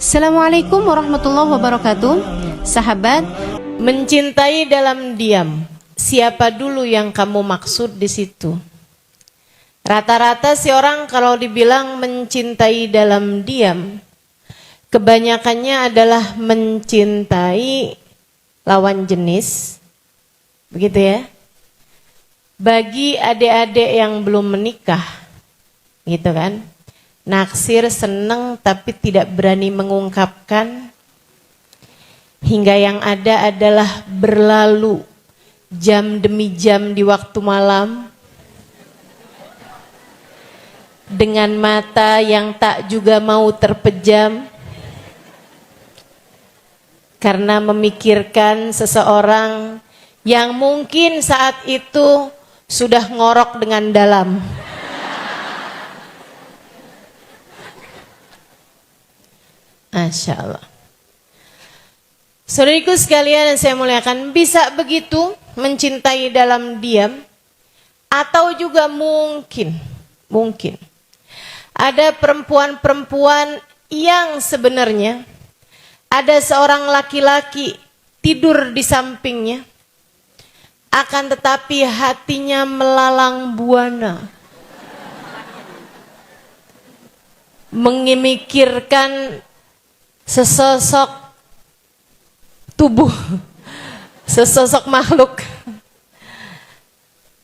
Assalamualaikum warahmatullahi wabarakatuh. Sahabat, Mencintai dalam diam. Siapa dulu yang kamu maksud di situ? Rata-rata si orang kalau dibilang mencintai dalam diam, kebanyakannya adalah mencintai lawan jenis. Begitu ya. Bagi adik-adik yang belum menikah, gitu kan. Naksir, seneng tapi tidak berani mengungkapkan. Hingga yang ada adalah berlalu jam demi jam di waktu malam. Dengan mata yang tak juga mau terpejam. Karena memikirkan seseorang yang mungkin saat itu sudah ngorok dengan dalam. Masya Allah. Saudariku sekalian yang saya muliakan, bisa begitu mencintai dalam diam, atau juga mungkin ada perempuan-perempuan yang sebenarnya ada seorang laki-laki tidur di sampingnya, akan tetapi hatinya melalang buana, memikirkan sesosok tubuh, sesosok makhluk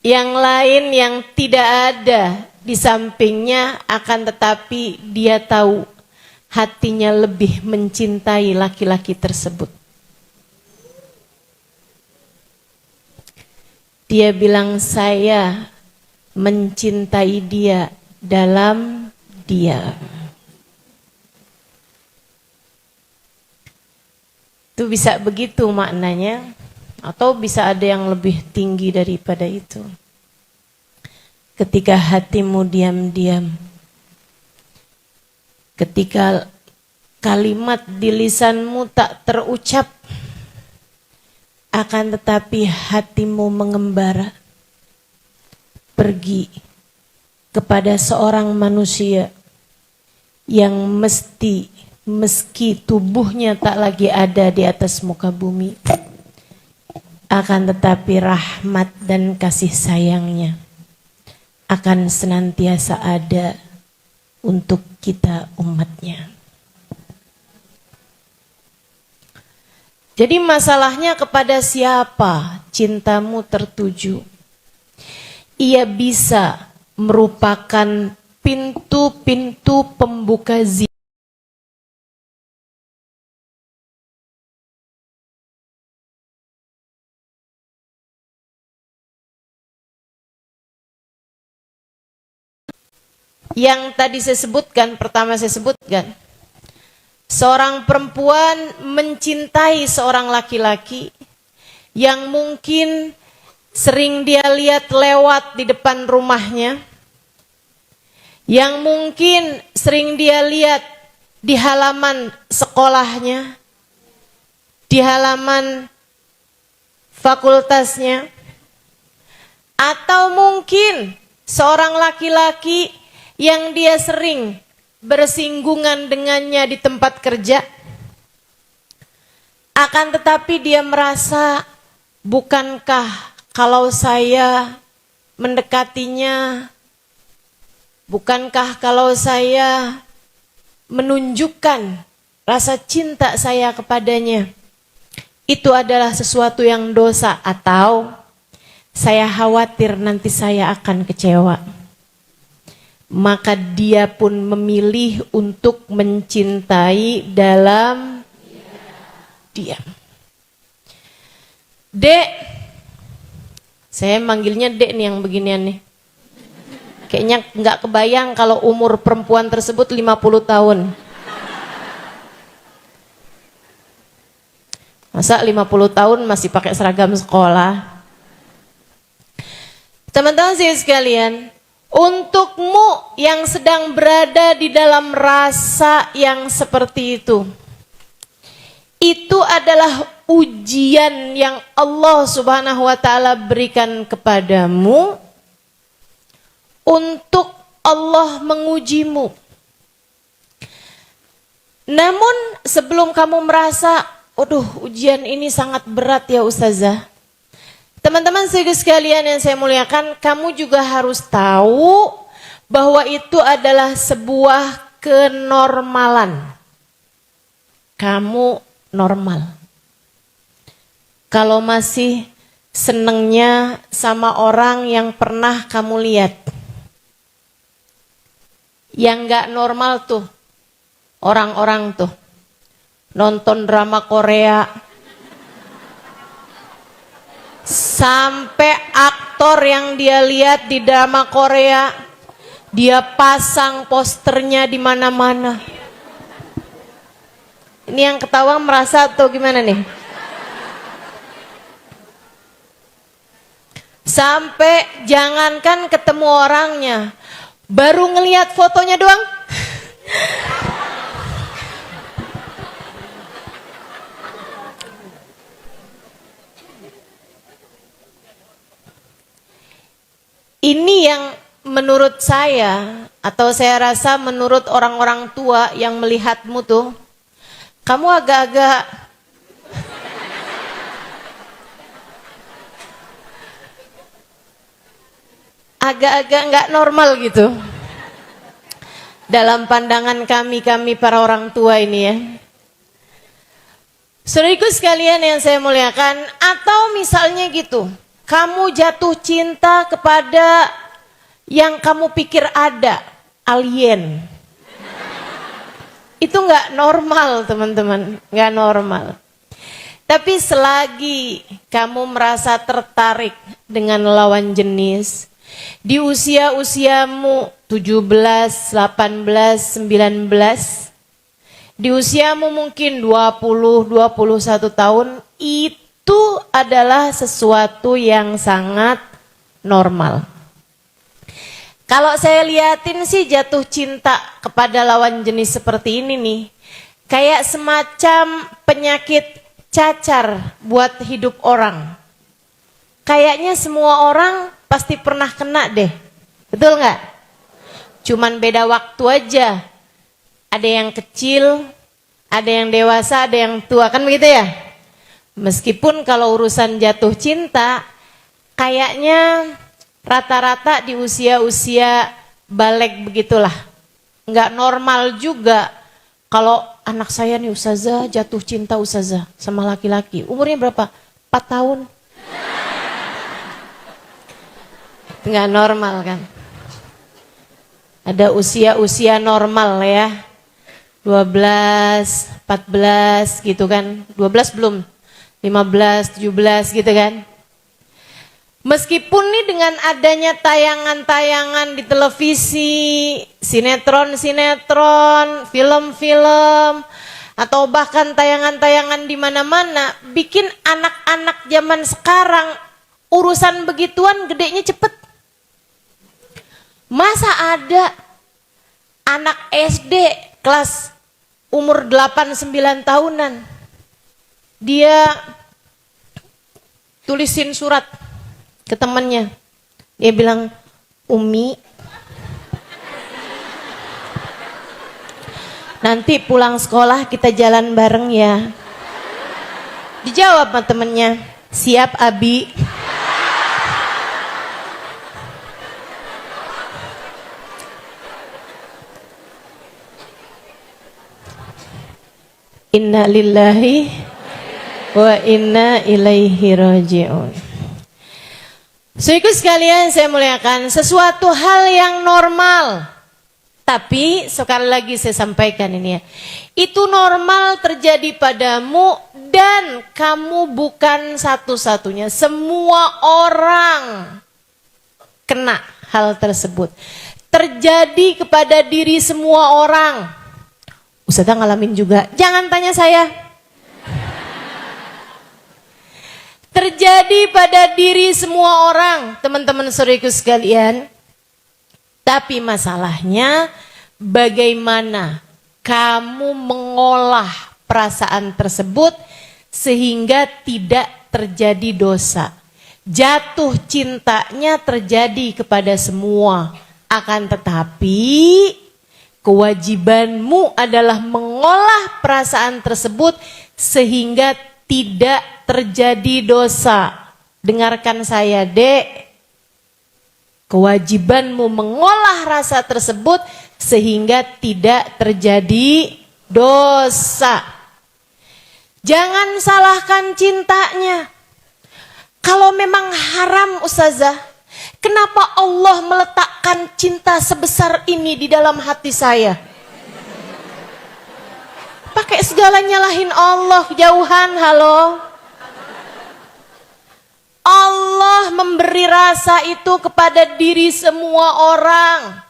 yang lain yang tidak ada di sampingnya, akan tetapi dia tahu hatinya lebih mencintai laki-laki tersebut. Dia bilang, saya mencintai dia dalam diam. Itu bisa begitu maknanya, atau bisa ada yang lebih tinggi daripada itu. Ketika hatimu diam-diam, ketika kalimat di lisanmu tak terucap, akan tetapi hatimu mengembara pergi kepada seorang manusia yang meski tubuhnya tak lagi ada di atas muka bumi, akan tetapi rahmat dan kasih sayangnya akan senantiasa ada untuk kita umatnya. Jadi masalahnya kepada siapa cintamu tertuju? Ia bisa merupakan pintu-pintu pembuka zina yang tadi saya sebutkan, pertama saya sebutkan. Seorang perempuan mencintai seorang laki-laki yang mungkin sering dia lihat lewat di depan rumahnya, yang mungkin sering dia lihat di halaman sekolahnya, di halaman fakultasnya, atau mungkin seorang laki-laki yang dia sering bersinggungan dengannya di tempat kerja, akan tetapi dia merasa, bukankah kalau saya mendekatinya, bukankah kalau saya menunjukkan rasa cinta saya kepadanya, itu adalah sesuatu yang dosa, atau saya khawatir nanti saya akan kecewa. Maka dia pun memilih untuk mencintai dalam diam. Dek, saya manggilnya Dek nih yang beginian nih. Kayaknya nggak kebayang kalau umur perempuan tersebut 50 tahun. Masa 50 tahun masih pakai seragam sekolah? Teman-teman saya sekalian, untukmu yang sedang berada di dalam rasa yang seperti itu adalah ujian yang Allah Subhanahu wa ta'ala berikan kepadamu untuk Allah mengujimu. Namun sebelum kamu merasa, aduh ujian ini sangat berat ya Ustazah. Teman-teman sekalian yang saya muliakan, kamu juga harus tahu bahwa itu adalah sebuah kenormalan. Kamu normal. Kalau masih senengnya sama orang yang pernah kamu lihat. Yang gak normal tuh, orang-orang tuh nonton drama Korea sampai aktor yang dia lihat di drama Korea dia pasang posternya di mana-mana. Ini yang ketawa merasa atau gimana nih? Sampai jangankan ketemu orangnya, baru ngelihat fotonya doang. Ini yang menurut saya, atau saya rasa menurut orang-orang tua yang melihatmu tuh, kamu agak-agak nggak normal gitu. Dalam pandangan kami para orang tua ini ya. Saudariku sekalian yang saya muliakan, atau misalnya gitu, kamu jatuh cinta kepada yang kamu pikir ada, alien. Itu nggak normal teman-teman, nggak normal. Tapi selagi kamu merasa tertarik dengan lawan jenis, di usia-usiamu 17, 18, 19, di usiamu mungkin 20, 21 tahun, itu adalah sesuatu yang sangat normal. Kalau saya liatin sih jatuh cinta kepada lawan jenis seperti ini nih, kayak semacam penyakit cacar buat hidup orang. Kayaknya semua orang pasti pernah kena deh, betul nggak? Cuman beda waktu aja. Ada yang kecil, ada yang dewasa, ada yang tua, kan begitu ya? Meskipun kalau urusan jatuh cinta, kayaknya rata-rata di usia-usia balik begitulah. Nggak normal juga kalau anak saya nih Ustazah jatuh cinta Ustazah sama laki-laki. Umurnya berapa? 4 tahun. Nggak normal kan? Ada usia-usia normal ya. 12, 14 gitu kan. 12 belum. 15, 17 gitu kan. Meskipun nih dengan adanya tayangan-tayangan di televisi, sinetron-sinetron, film-film, atau bahkan tayangan-tayangan di mana-mana, bikin anak-anak zaman sekarang urusan begituan gedenya cepet. Masa ada anak SD kelas umur 8-9 tahunan, dia tulisin surat ke temannya, dia bilang, Umi, nanti pulang sekolah kita jalan bareng ya. Dijawab sama temennya, siap Abi. Inna lillahi wa inna ilaihi raji'un. Saudaraku sekalian saya muliakan, sesuatu hal yang normal. Tapi sekali lagi saya sampaikan ini ya, itu normal terjadi padamu dan kamu bukan satu-satunya. Semua orang kena hal tersebut. Terjadi kepada diri semua orang. Ustazah ngalamin juga, jangan tanya saya. Terjadi pada diri semua orang, teman-teman saudariku sekalian. Tapi masalahnya bagaimana kamu mengolah perasaan tersebut sehingga tidak terjadi dosa. Jatuh cintanya terjadi kepada semua. Akan tetapi Kewajibanmu adalah mengolah perasaan tersebut sehingga tidak terjadi dosa. Dengarkan saya, Dek. Kewajibanmu mengolah rasa tersebut sehingga tidak terjadi dosa. Jangan salahkan cintanya. Kalau memang haram, Ustazah, kenapa Allah meletakkan cinta sebesar ini di dalam hati saya? Pakai segala nyalahin Allah, jauhan, halo. Allah memberi rasa itu kepada diri semua orang.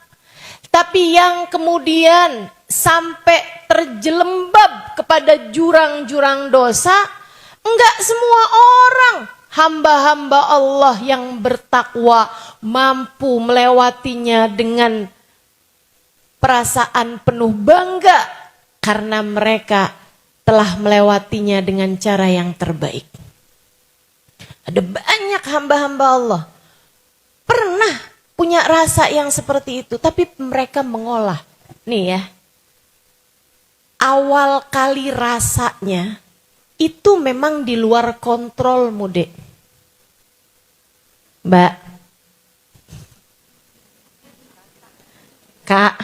Tapi yang kemudian sampai terjelembab kepada jurang-jurang dosa, enggak semua orang. Hamba-hamba Allah yang bertakwa mampu melewatinya dengan perasaan penuh bangga karena mereka telah melewatinya dengan cara yang terbaik. Ada banyak hamba-hamba Allah pernah punya rasa yang seperti itu, tapi mereka mengolah. Nih ya, awal kali rasanya itu memang di luar kontrolmu, Dek. Mbak, Kak,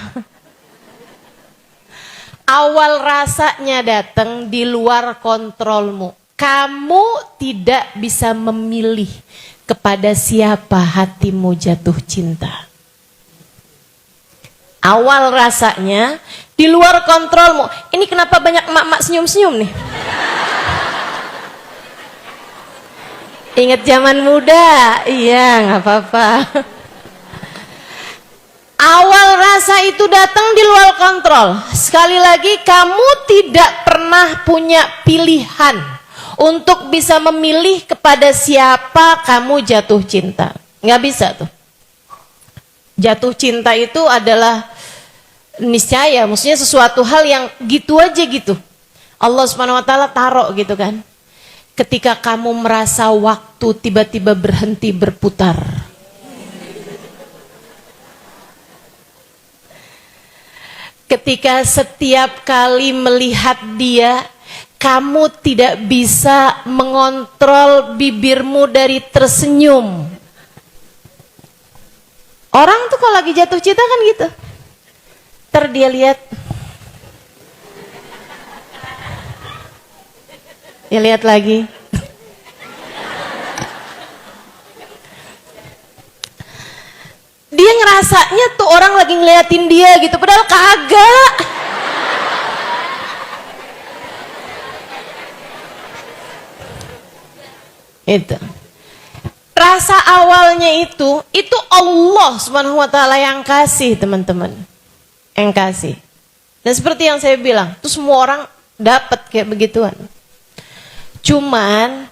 awal rasanya datang di luar kontrolmu. Kamu tidak bisa memilih kepada siapa hatimu jatuh cinta. Awal rasanya di luar kontrolmu. Ini kenapa banyak emak-emak senyum-senyum nih? Ingat zaman muda? Iya, nggak apa-apa. Awal rasa itu datang di luar kontrol. Sekali lagi, kamu tidak pernah punya pilihan untuk bisa memilih kepada siapa kamu jatuh cinta. Nggak bisa tuh. Jatuh cinta itu adalah niscaya, maksudnya sesuatu hal yang gitu aja gitu. Allah Subhanahu wa taala taruh gitu kan. Ketika kamu merasa waktu tiba-tiba berhenti berputar. Ketika setiap kali melihat dia, kamu tidak bisa mengontrol bibirmu dari tersenyum. Orang tuh kalau lagi jatuh cinta kan gitu. Ntar dia lihat. Ya lihat lagi. Dia ngerasanya tuh orang lagi ngeliatin dia gitu, padahal kagak. Itu. Rasa awalnya itu Allah Subhanahu wa taala yang kasih, teman-teman. Yang kasih. Dan seperti yang saya bilang, tuh semua orang dapat kayak begituan. Cuman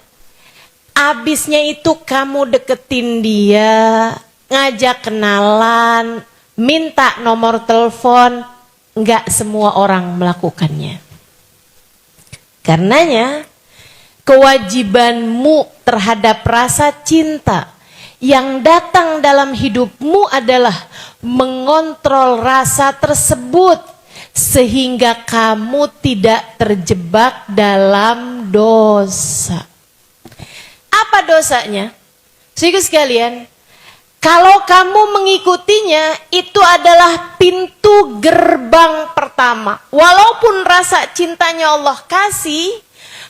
abisnya itu kamu deketin dia, ngajak kenalan, minta nomor telepon, enggak semua orang melakukannya. Karenanya kewajibanmu terhadap rasa cinta yang datang dalam hidupmu adalah mengontrol rasa tersebut sehingga kamu tidak terjebak dalam dosa. Apa dosanya? Saudara sekalian, kalau kamu mengikutinya, itu adalah pintu gerbang pertama. Walaupun rasa cintanya Allah kasih,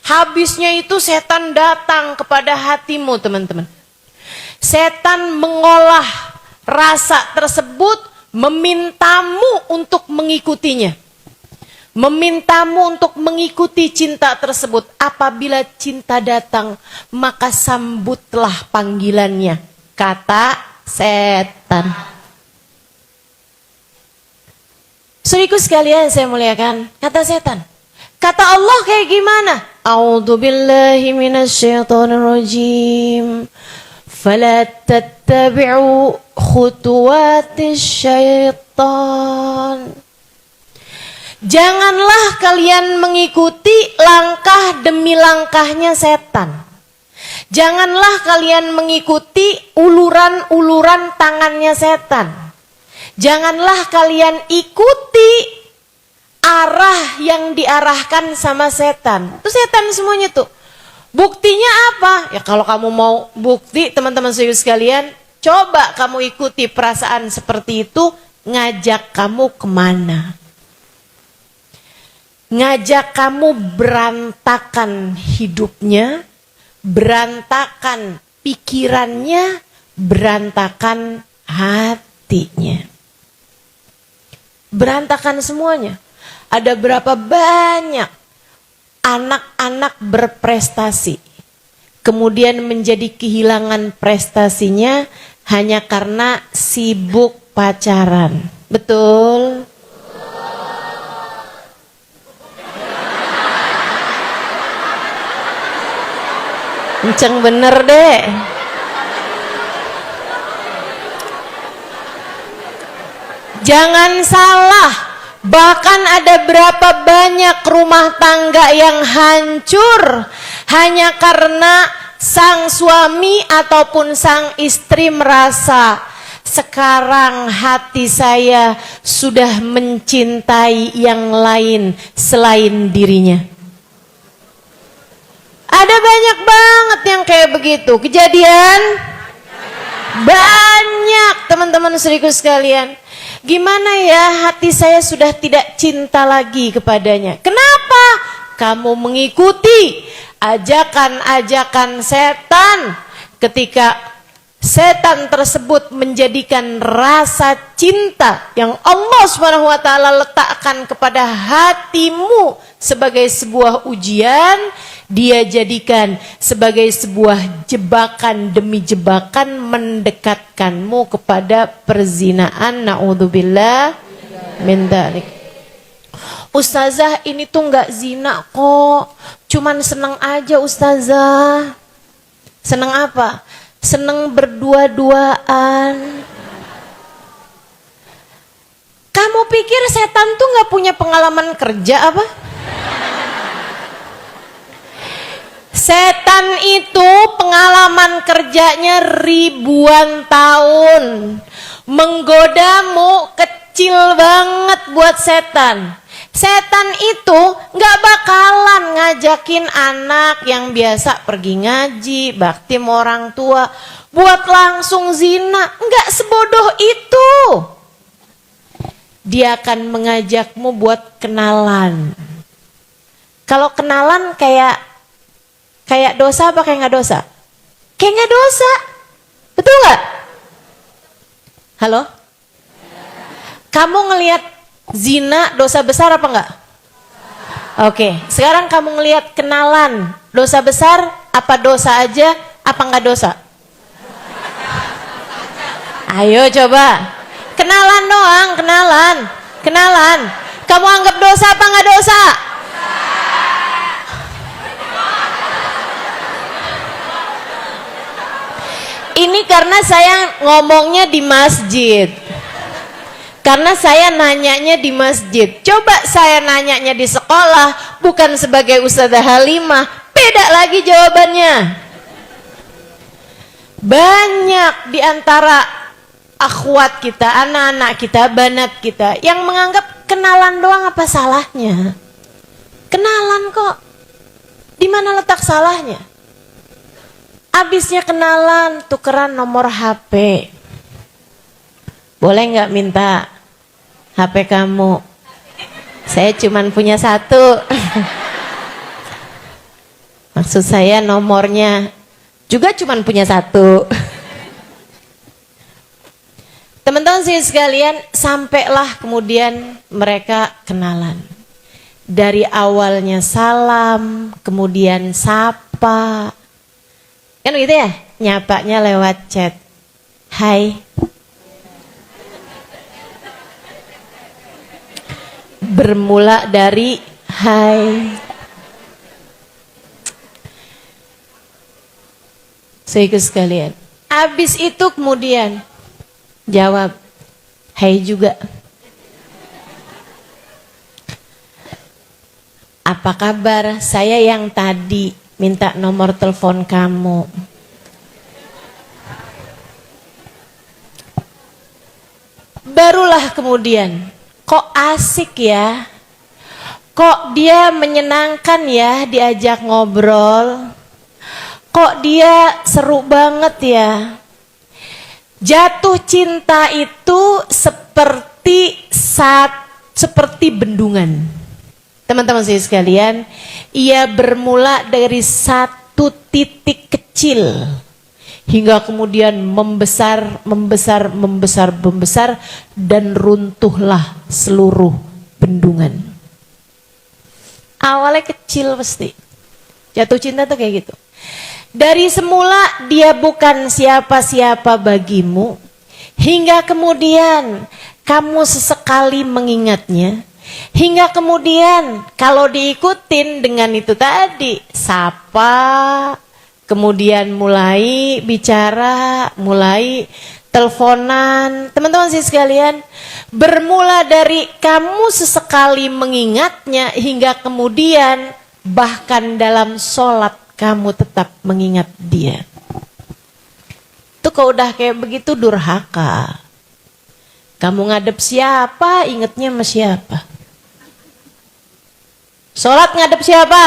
habisnya itu setan datang kepada hatimu, teman-teman. Setan mengolah rasa tersebut, memintamu untuk mengikutinya. Memintamu untuk mengikuti cinta tersebut. Apabila cinta datang, maka sambutlah panggilannya. Kata setan. Saudaraku sekalian saya muliakan, kata setan. Kata Allah kayak gimana? A'udzubillahi minasyaitonirrajim. Fala tattabi'u khutuwatis syaitan. Janganlah kalian mengikuti langkah demi langkahnya setan. Janganlah kalian mengikuti uluran-uluran tangannya setan. Janganlah kalian ikuti arah yang diarahkan sama setan. Itu setan semuanya tuh. Buktinya apa? Ya kalau kamu mau bukti, teman-teman serius sekalian, coba kamu ikuti perasaan seperti itu, ngajak kamu kemana? Ngajak kamu berantakan hidupnya, berantakan pikirannya, berantakan hatinya. Berantakan semuanya. Ada berapa banyak anak-anak berprestasi, kemudian menjadi kehilangan prestasinya hanya karena sibuk pacaran. Betul? Kenceng bener deh. Jangan salah, bahkan ada berapa banyak rumah tangga yang hancur hanya karena sang suami ataupun sang istri merasa sekarang hati saya sudah mencintai yang lain selain dirinya. Ada banyak banget yang kayak begitu kejadian. Banyak teman-teman seriku sekalian. Gimana ya, hati saya sudah tidak cinta lagi kepadanya. Kenapa? Kamu mengikuti ajakan-ajakan setan. Ketika setan tersebut menjadikan rasa cinta yang Allah SWT letakkan kepada hatimu sebagai sebuah ujian, dia jadikan sebagai sebuah jebakan demi jebakan mendekatkanmu kepada perzinaan. Na'udzubillah min dzalik. Ustazah, ini tuh nggak zina kok, cuman seneng aja ustazah. Seneng apa? Seneng berdua-duaan. Kamu pikir setan tuh nggak punya pengalaman kerja apa? Setan itu pengalaman kerjanya ribuan tahun. Menggodamu kecil banget buat setan. Setan itu gak bakalan ngajakin anak yang biasa pergi ngaji, bakti sama orang tua, buat langsung zina. Gak sebodoh itu. Dia akan mengajakmu buat kenalan. Kalau kenalan kayak dosa apa kayak nggak dosa? Kayak nggak dosa, betul nggak? Halo? Kamu ngelihat zina dosa besar apa nggak? Oke, sekarang kamu ngelihat kenalan dosa besar apa dosa aja apa nggak dosa? Ayo coba, kenalan doang, kenalan. Kamu anggap dosa apa nggak dosa? Ini karena saya ngomongnya di masjid. Karena saya nanyanya di masjid. Coba saya nanyanya di sekolah, bukan sebagai Ustazah Halimah, beda lagi jawabannya. Banyak di antara akhwat kita, anak-anak kita, banat kita yang menganggap kenalan doang apa salahnya? Kenalan kok. Di mana letak salahnya? Abisnya kenalan, tukeran nomor HP. Boleh nggak minta HP kamu? Saya cuman punya satu. Maksud saya nomornya juga cuman punya satu. Teman-teman sekalian, sampailah kemudian mereka kenalan. Dari awalnya salam, kemudian sapa. Kan gitu ya, nyapanya lewat chat. Hai. Bermula dari hai. Saudaraku sekalian, habis itu kemudian jawab, hai juga. Apa kabar? Saya yang tadi minta nomor telepon kamu. Barulah kemudian, kok asik ya, kok dia menyenangkan ya diajak ngobrol, kok dia seru banget ya. Jatuh cinta itu seperti bendungan. Teman-teman saya sekalian, ia bermula dari satu titik kecil hingga kemudian membesar dan runtuhlah seluruh bendungan. Awalnya kecil pasti. Jatuh cinta tuh kayak gitu. Dari semula dia bukan siapa-siapa bagimu, hingga kemudian kamu sesekali mengingatnya, hingga kemudian kalau diikutin dengan itu tadi, sapa, kemudian mulai bicara, mulai teleponan. Teman-teman sih sekalian, bermula dari kamu sesekali mengingatnya hingga kemudian bahkan dalam sholat kamu tetap mengingat dia. Itu kalau udah kayak begitu durhaka. Kamu ngadep siapa, ingetnya sama siapa? Sholat ngadep siapa?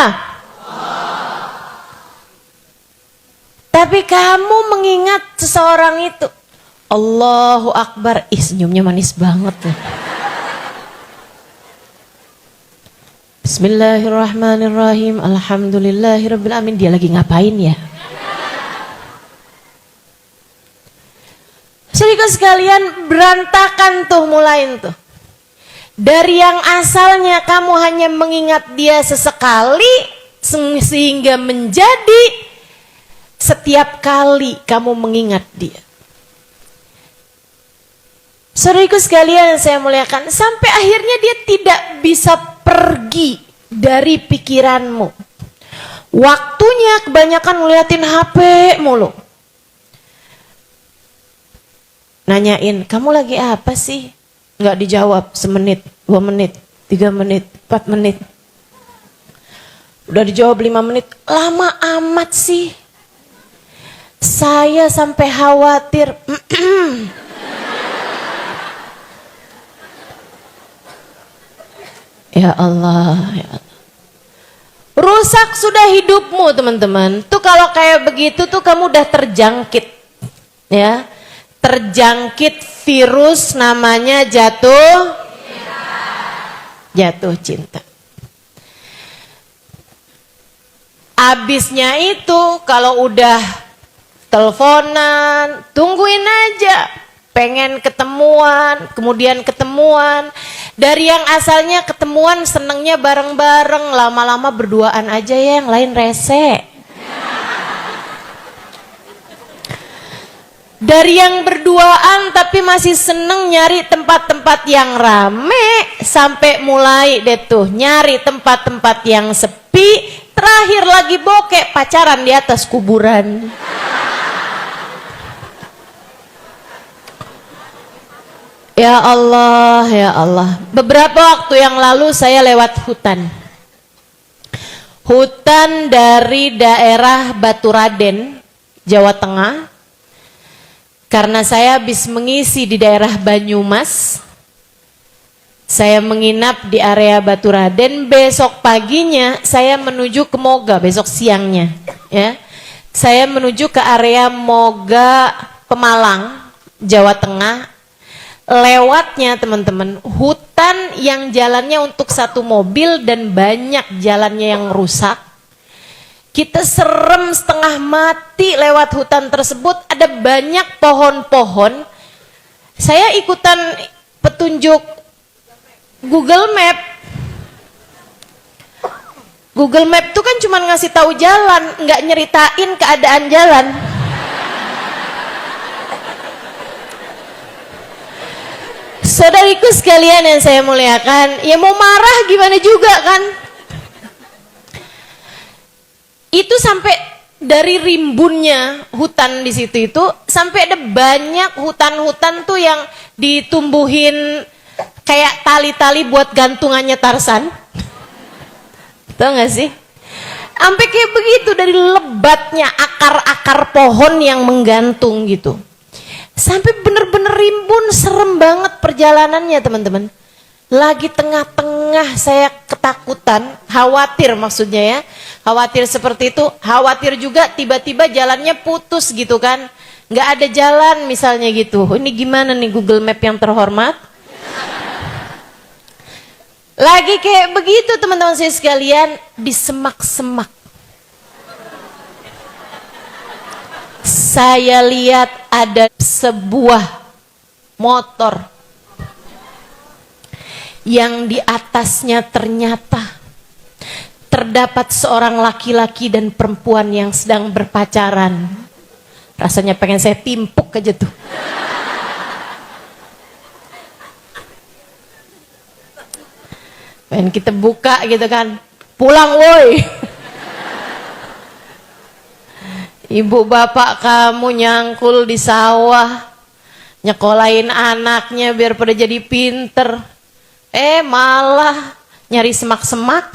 Tapi kamu mengingat seseorang itu, Allahu Akbar. Ih, senyumnya manis banget tuh. Bismillahirrahmanirrahim. Alhamdulillahirabbil alamin. Dia lagi ngapain ya? Saudara sekalian, berantakan tuh mulai tuh. Dari yang asalnya kamu hanya mengingat dia sesekali sehingga menjadi setiap kali kamu mengingat dia. Saudariku sekalian saya muliakan, sampai akhirnya dia tidak bisa pergi dari pikiranmu. Waktunya kebanyakan ngeliatin HP mulu. Nanyain, kamu lagi apa sih? Nggak dijawab, semenit, 2 menit, 3 menit, 4 menit. Udah dijawab 5 menit, lama amat sih. Saya sampai khawatir. Ya Allah, ya Allah. Rusak sudah hidupmu teman-teman. Tuh kalau kayak begitu tuh kamu udah terjangkit. Ya. Terjangkit virus namanya jatuh cinta. Abisnya itu kalau udah teleponan, tungguin aja, pengen ketemuan, kemudian ketemuan. Dari yang asalnya ketemuan senengnya bareng-bareng, lama-lama berduaan aja ya, yang lain rese. Dari yang berduaan tapi masih seneng nyari tempat-tempat yang rame, sampai mulai deh tuh nyari tempat-tempat yang sepi, terakhir lagi bokek, pacaran di atas kuburan. Ya Allah, ya Allah. Beberapa waktu yang lalu saya lewat hutan. Hutan dari daerah Baturaden, Jawa Tengah. Karena saya habis mengisi di daerah Banyumas. Saya menginap di area Baturaden, besok paginya saya menuju ke Moga, besok siangnya. Ya. Saya menuju ke area Moga, Pemalang, Jawa Tengah. Lewatnya teman-teman, hutan yang jalannya untuk satu mobil dan banyak jalannya yang rusak. Kita serem setengah mati lewat hutan tersebut, ada banyak pohon-pohon. Saya ikutan petunjuk Google Map. Google Map itu kan cuma ngasih tahu jalan, nggak nyeritain keadaan jalan. Saudariku sekalian yang saya muliakan, ya mau marah gimana juga kan? Itu sampai dari rimbunnya hutan di situ itu, sampai ada banyak hutan-hutan tuh yang ditumbuhin kayak tali-tali buat gantungannya Tarsan. Tahu nggak sih? Sampai kayak begitu, dari lebatnya akar-akar pohon yang menggantung gitu. Sampai bener-bener rimbun, serem banget perjalanannya teman-teman. Lagi tengah-tengah saya ketakutan, khawatir maksudnya ya. Khawatir seperti itu, khawatir juga tiba-tiba jalannya putus gitu kan. Nggak ada jalan misalnya gitu. Ini gimana nih Google Map yang terhormat? Lagi kayak begitu teman-teman saya sekalian, di semak-semak. Saya lihat ada sebuah motor yang di atasnya ternyata terdapat seorang laki-laki dan perempuan yang sedang berpacaran. Rasanya pengen saya timpuk aja tuh. Pengen kita buka gitu kan. Pulang woi. Ibu bapak kamu nyangkul di sawah, nyekolahin anaknya biar pada jadi pinter. Malah nyari semak-semak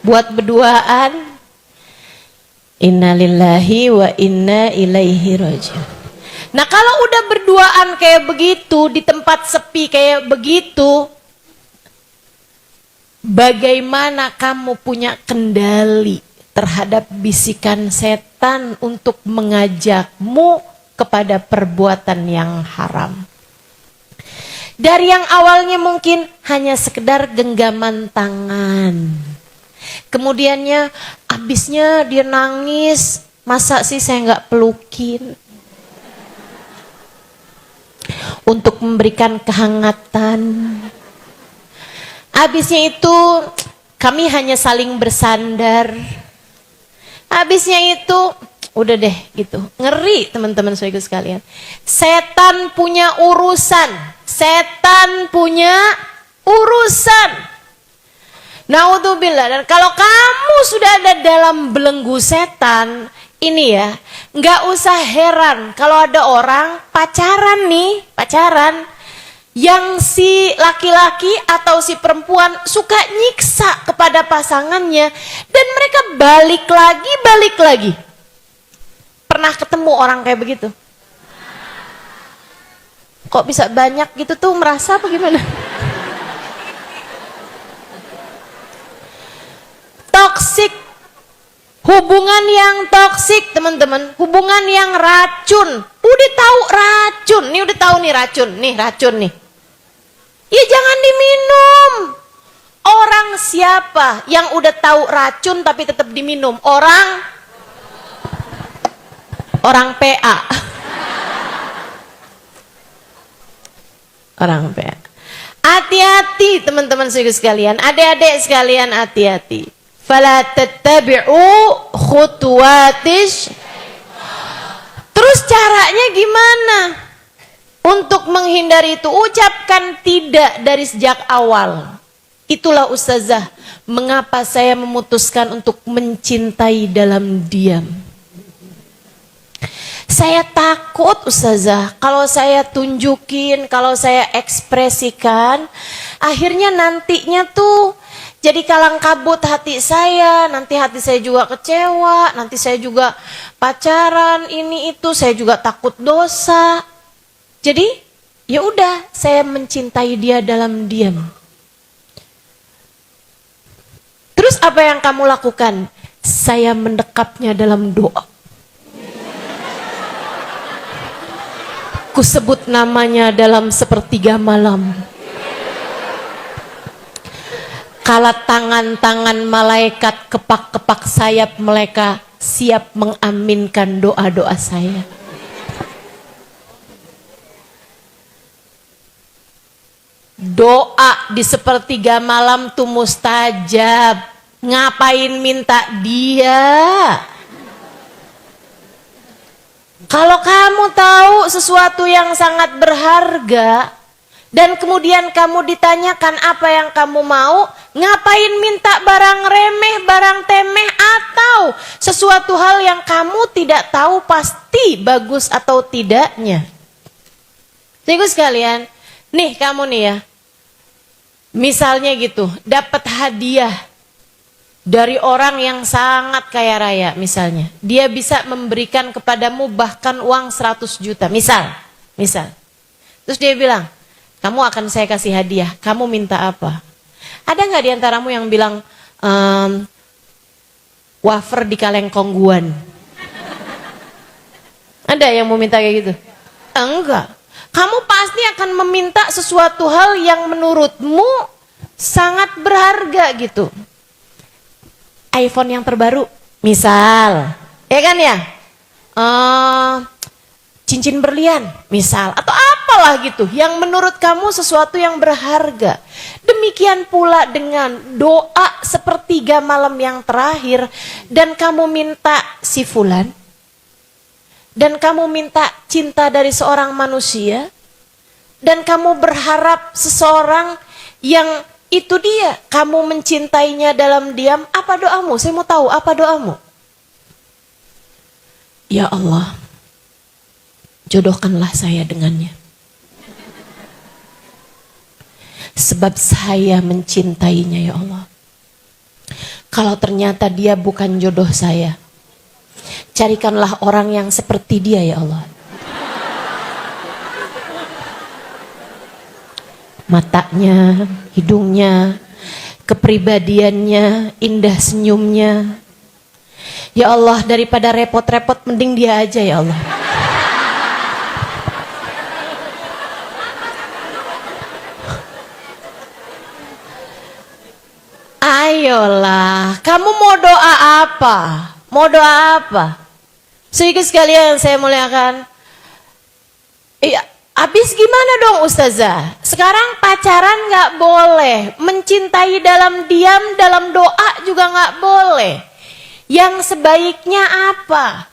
buat berduaan. Innalillahi wa inna ilaihi raji'un. Nah kalau udah berduaan kayak begitu, di tempat sepi kayak begitu, bagaimana kamu punya kendali terhadap bisikan setan untuk mengajakmu kepada perbuatan yang haram? Dari yang awalnya mungkin hanya sekedar genggaman tangan, kemudiannya abisnya dia nangis, masa sih saya nggak pelukin, untuk memberikan kehangatan. Abisnya itu kami hanya saling bersandar. Habisnya itu udah deh gitu. Ngeri teman-teman saudara sekalian. Setan punya urusan. Setan punya urusan. Naudzubillah. Dan kalau kamu sudah ada dalam belenggu setan, ini ya, nggak usah heran kalau ada orang pacaran nih, pacaran, yang si laki-laki atau si perempuan suka nyiksa kepada pasangannya dan mereka balik lagi. Pernah ketemu orang kayak begitu? Kok bisa banyak gitu tuh, merasa apa gimana? Toksik. Hubungan yang toksik teman-teman, hubungan yang racun. Udah tahu racun, nih udah tahu nih racun nih. Ya jangan diminum. Orang siapa yang udah tahu racun tapi tetap diminum? Orang PA. Orang PA. Hati-hati teman-teman sekalian, adik-adik sekalian, hati-hati. Fala tattabi'u khutuwatis. Terus caranya gimana? Untuk menghindari itu, ucapkan tidak dari sejak awal. Itulah ustazah, mengapa saya memutuskan untuk mencintai dalam diam. Saya takut ustazah, kalau saya tunjukin, kalau saya ekspresikan, akhirnya nantinya tuh jadi kalang kabut hati saya, nanti hati saya juga kecewa, nanti saya juga pacaran ini itu, saya juga takut dosa. Jadi ya udah, saya mencintai dia dalam diam. Terus apa yang kamu lakukan? Saya mendekapnya dalam doa. Kusebut namanya dalam sepertiga malam. Kala tangan-tangan malaikat kepak-kepak sayap mereka siap mengaminkan doa-doa saya. Doa di sepertiga malam tuh mustajab. Ngapain minta dia? Kalau kamu tahu sesuatu yang sangat berharga dan kemudian kamu ditanyakan apa yang kamu mau, ngapain minta barang remeh, barang temeh, atau sesuatu hal yang kamu tidak tahu pasti bagus atau tidaknya. Jadi sekalian, nih kamu nih ya, misalnya gitu, dapat hadiah dari orang yang sangat kaya raya misalnya. Dia bisa memberikan kepadamu bahkan uang 100 juta misal. misal. Terus dia bilang, kamu akan saya kasih hadiah, kamu minta apa? Ada nggak di antaramu yang bilang, wafer di kaleng kongguan? Ada yang mau minta kayak gitu? Enggak. Kamu pasti akan meminta sesuatu hal yang menurutmu sangat berharga gitu. iPhone yang terbaru, misal. Ya kan ya? Cincin berlian, misal. Atau apalah gitu. Yang menurut kamu sesuatu yang berharga. Demikian pula dengan doa sepertiga malam yang terakhir. Dan kamu minta si fulan. Dan kamu minta cinta dari seorang manusia. Dan kamu berharap seseorang yang itu dia. Kamu mencintainya dalam diam. Apa doamu? Saya mau tahu apa doamu. Ya Allah, jodohkanlah saya dengannya. Sebab saya mencintainya ya Allah. Kalau ternyata dia bukan jodoh saya, carikanlah orang yang seperti dia ya Allah. Matanya, hidungnya, kepribadiannya, indah senyumnya. Ya Allah, daripada repot-repot mending dia aja ya Allah. Ayolah, kamu mau doa apa? Mau doa apa? Sedikit sekalian saya muliakan. Iya, habis gimana dong Ustazah? Sekarang pacaran gak boleh. Mencintai dalam diam, dalam doa juga gak boleh. Yang sebaiknya apa?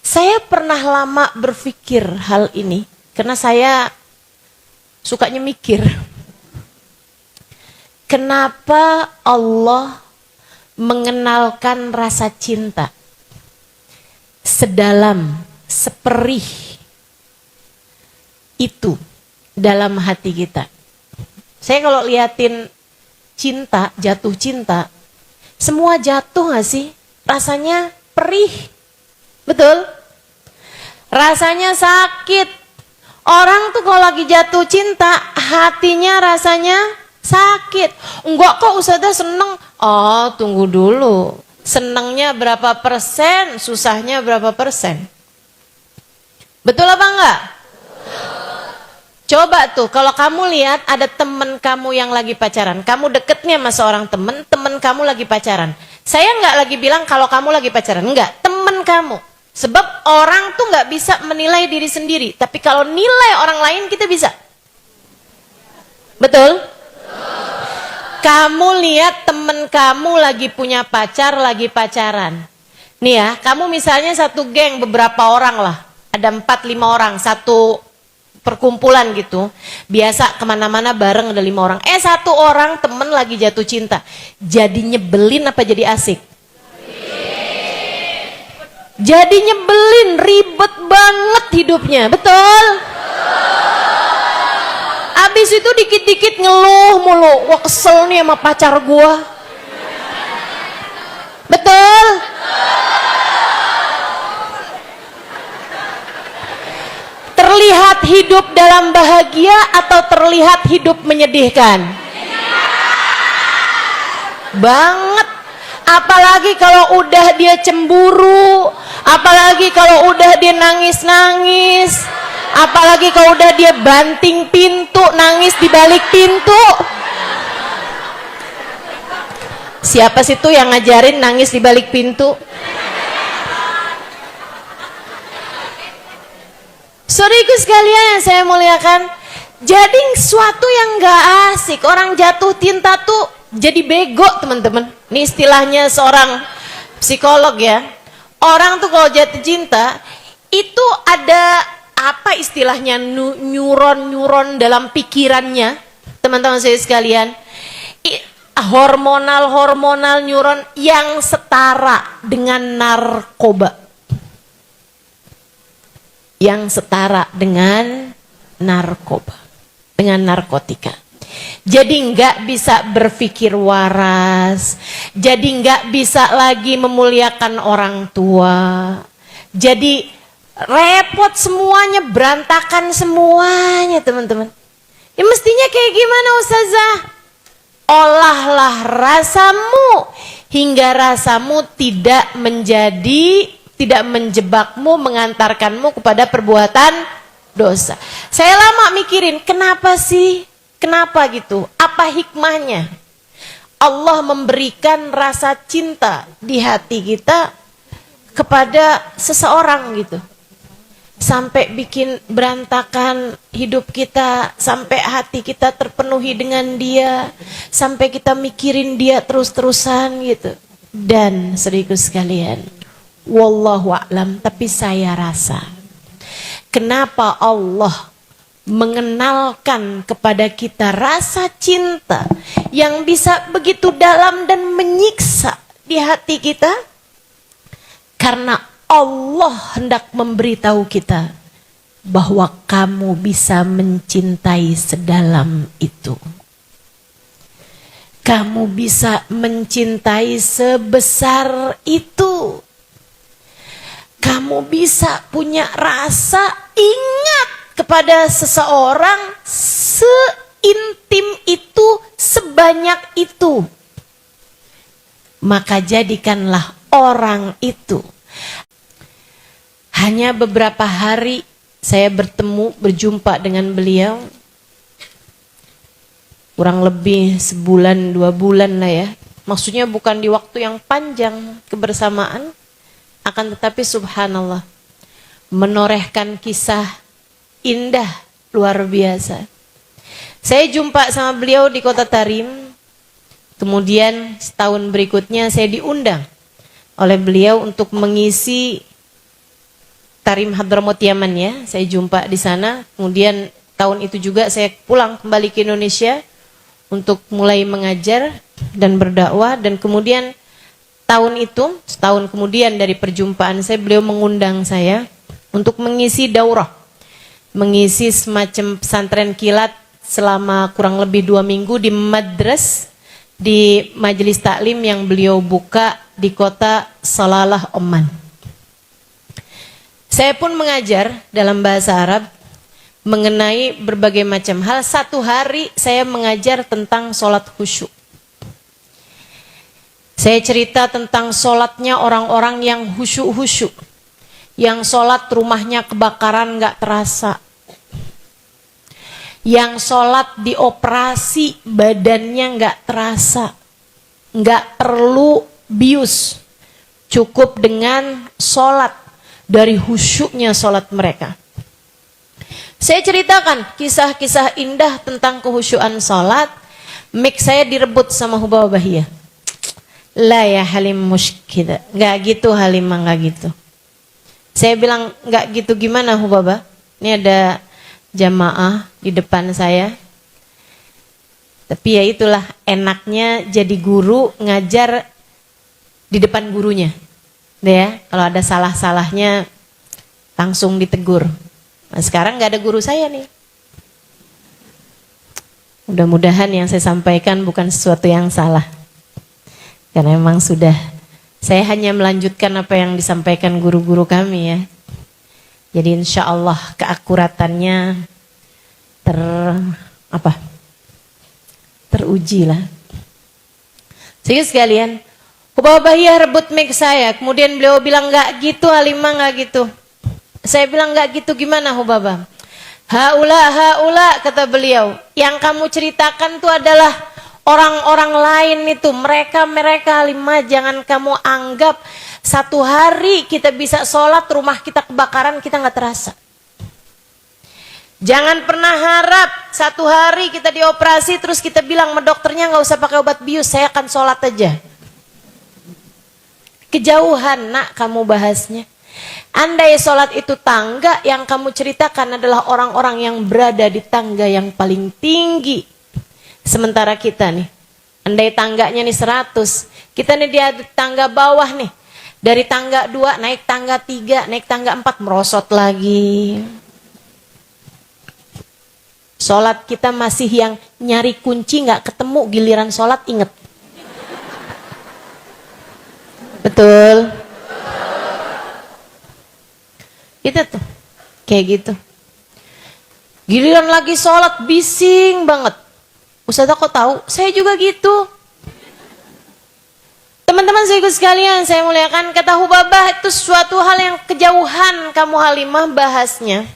Saya pernah lama berpikir hal ini. Karena saya sukanya mikir. Kenapa Allah mengenalkan rasa cinta sedalam, seperih itu dalam hati kita? Saya kalau liatin cinta, jatuh cinta, semua jatuh gak sih? Rasanya perih, betul? Rasanya sakit. Orang tuh kalau lagi jatuh cinta, hatinya rasanya sakit. Enggak kok Ustazah seneng. Oh tunggu dulu. Senengnya berapa persen, susahnya berapa persen? Betul apa enggak? Coba tuh kalau kamu lihat ada temen kamu yang lagi pacaran. Kamu deketnya sama seorang temen, temen kamu lagi pacaran. Saya enggak lagi bilang kalau kamu lagi pacaran, enggak. Temen kamu. Sebab orang tuh enggak bisa menilai diri sendiri. Tapi kalau nilai orang lain kita bisa. Betul? Kamu lihat temen kamu lagi punya pacar, lagi pacaran. Nih ya, kamu misalnya satu geng beberapa orang lah. Ada 4-5 orang, satu perkumpulan gitu. Biasa kemana-mana bareng ada 5 orang. Satu orang temen lagi jatuh cinta. Jadi nyebelin apa jadi asik? Jadi nyebelin, ribet banget hidupnya, betul? Abis itu dikit-dikit ngeluh mulu. Wah kesel nih sama pacar gua. Betul? Terlihat hidup dalam bahagia atau terlihat hidup menyedihkan? Banget. Apalagi kalau udah dia cemburu. Apalagi kalau udah dia nangis-nangis. Apalagi kalau udah dia banting pintu, nangis di balik pintu. Siapa sih tuh yang ngajarin nangis di balik pintu? Saudaraku sekalian yang saya muliakan, jadi suatu yang gak asik. Orang jatuh cinta tuh jadi bego teman-teman. Ini istilahnya seorang psikolog ya. Orang tuh kalau jatuh cinta itu ada apa istilahnya neuron dalam pikirannya, teman-teman saya sekalian, hormonal neuron yang setara dengan narkoba, yang setara dengan narkoba, dengan narkotika. Jadi nggak bisa berpikir waras, jadi nggak bisa lagi memuliakan orang tua, jadi repot semuanya, berantakan semuanya teman-teman. Ya mestinya kayak gimana Ustazah? Olahlah rasamu hingga rasamu tidak menjebakmu, mengantarkanmu kepada perbuatan dosa. Saya lama mikirin, kenapa sih? Kenapa gitu? Apa hikmahnya? Allah memberikan rasa cinta di hati kita kepada seseorang gitu. Sampai bikin berantakan hidup kita, sampai hati kita terpenuhi dengan dia, sampai kita mikirin dia terus-terusan gitu. Dan saudaraku sekalian, wallahu a'lam, tapi saya rasa kenapa Allah mengenalkan kepada kita rasa cinta yang bisa begitu dalam dan menyiksa di hati kita? Karena Allah hendak memberitahu kita bahwa kamu bisa mencintai sedalam itu. Kamu bisa mencintai sebesar itu. Kamu bisa punya rasa ingat kepada seseorang seintim itu, sebanyak itu. Maka jadikanlah orang itu. Hanya beberapa hari saya berjumpa dengan beliau. Kurang lebih sebulan, 2 bulan lah ya. Maksudnya bukan di waktu yang panjang kebersamaan. Akan tetapi subhanallah, menorehkan kisah indah luar biasa. Saya jumpa sama beliau di kota Tarim. Kemudian setahun berikutnya saya diundang oleh beliau untuk mengisi Tarim Hadramaut Yaman ya. Saya jumpa di sana. Kemudian tahun itu juga saya pulang kembali ke Indonesia untuk mulai mengajar dan berdakwah. Dan kemudian tahun itu, setahun kemudian dari perjumpaan saya, beliau mengundang saya untuk mengisi daurah, mengisi semacam pesantren kilat selama kurang lebih 2 minggu di madras, di majelis taklim yang beliau buka di kota Salalah, Oman. Saya pun mengajar dalam bahasa Arab mengenai berbagai macam hal. 1 hari saya mengajar tentang sholat khusyuk. Saya cerita tentang sholatnya orang-orang yang khusyuk-khusyuk. Yang sholat rumahnya kebakaran gak terasa. Yang sholat dioperasi badannya gak terasa. Gak perlu bius. Cukup dengan sholat. Dari khusyuknya sholat mereka. Saya ceritakan kisah-kisah indah tentang kehusyuan sholat. Mic saya direbut sama Hubaba Bahiyah. La ya Halim muskida. Gak gitu Halimah, gak gitu. Saya bilang gak gitu gimana Hubaba? Ini ada jamaah di depan saya. Tapi ya itulah enaknya jadi guru ngajar di depan gurunya. Ya, kalau ada salah-salahnya langsung ditegur. Nah, sekarang nggak ada guru saya nih. Mudah-mudahan yang saya sampaikan bukan sesuatu yang salah. Karena memang sudah, saya hanya melanjutkan apa yang disampaikan guru-guru kami ya. Jadi insya Allah keakuratannya teruji lah. Sehingga sekalian, Hubaba Bahiyah rebut mic saya. Kemudian beliau bilang, gak gitu Halimah, gak gitu. Saya bilang, gak gitu gimana Hubaba? Haula, kata beliau. Yang kamu ceritakan itu adalah orang-orang lain itu. Mereka Halimah, jangan kamu anggap 1 hari kita bisa sholat, rumah kita kebakaran, kita gak terasa. Jangan pernah harap 1 hari kita dioperasi, terus kita bilang sama dokternya gak usah pakai obat bius, saya akan sholat aja. Kejauhan nak kamu bahasnya. Andai sholat itu tangga, yang kamu ceritakan adalah orang-orang yang berada di tangga yang paling tinggi. Sementara kita nih, andai tangganya nih 100, kita nih di tangga bawah nih. Dari tangga 2 naik tangga 3, naik tangga 4, merosot lagi. Sholat kita masih yang nyari kunci gak ketemu, giliran sholat inget. Betul. Kita tuh kayak gitu. Giliran lagi sholat bising banget. Ustazah kok tahu? Saya juga gitu. Teman-teman saya ikut sekalian, saya muliakan, kata Hubabah itu suatu hal yang kejauhan kamu Halimah bahasnya.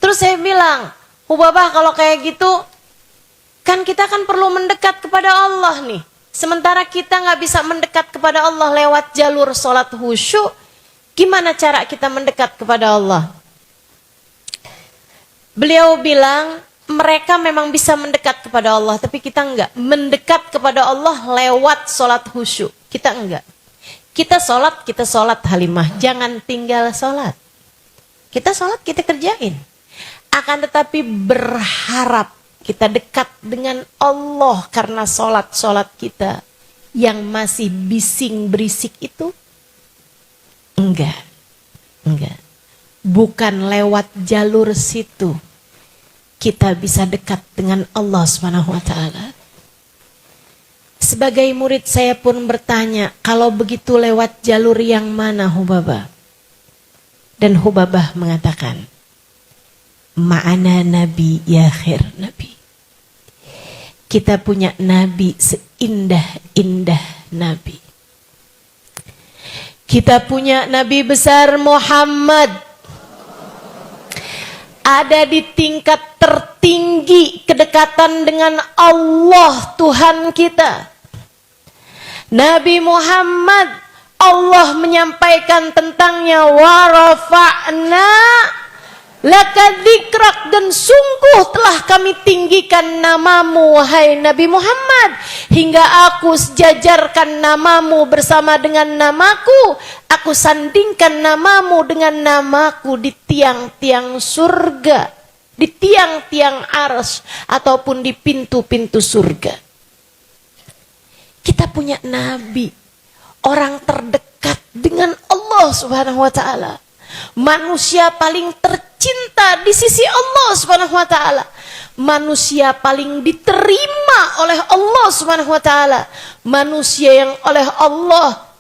Terus saya bilang, Hubabah kalau kayak gitu, kan kita kan perlu mendekat kepada Allah nih. Sementara kita nggak bisa mendekat kepada Allah lewat jalur sholat khusyuk, gimana cara kita mendekat kepada Allah? Beliau bilang, mereka memang bisa mendekat kepada Allah, tapi kita enggak. Mendekat kepada Allah lewat sholat khusyuk. Kita enggak. Kita sholat Halimah. Jangan tinggal sholat. Kita sholat, kita kerjain. Akan tetapi berharap kita dekat dengan Allah karena sholat kita yang masih bising berisik itu. Enggak. Bukan lewat jalur situ kita bisa dekat dengan Allah SWT. Sebagai murid saya pun bertanya, kalau begitu lewat jalur yang mana Hubabah? Dan Hubabah mengatakan, ma'ana nabi ya khair nabi. Kita punya nabi seindah-indah nabi. Kita punya nabi besar Muhammad. Ada di tingkat tertinggi kedekatan dengan Allah Tuhan kita. Nabi Muhammad, Allah menyampaikan tentangnya wa rafa'na laka dzikrak, dan sungguh telah kami tinggikan namamu wahai Nabi Muhammad, hingga aku sejajarkan namamu bersama dengan namaku, aku sandingkan namamu dengan namaku di tiang-tiang surga, di tiang-tiang arsy ataupun di pintu-pintu surga. Kita punya nabi, orang terdekat dengan Allah Subhanahu wa taala. Manusia paling tercinta di sisi Allah Subhanahu wa taala. Manusia paling diterima oleh Allah Subhanahu wa taala. Manusia yang oleh Allah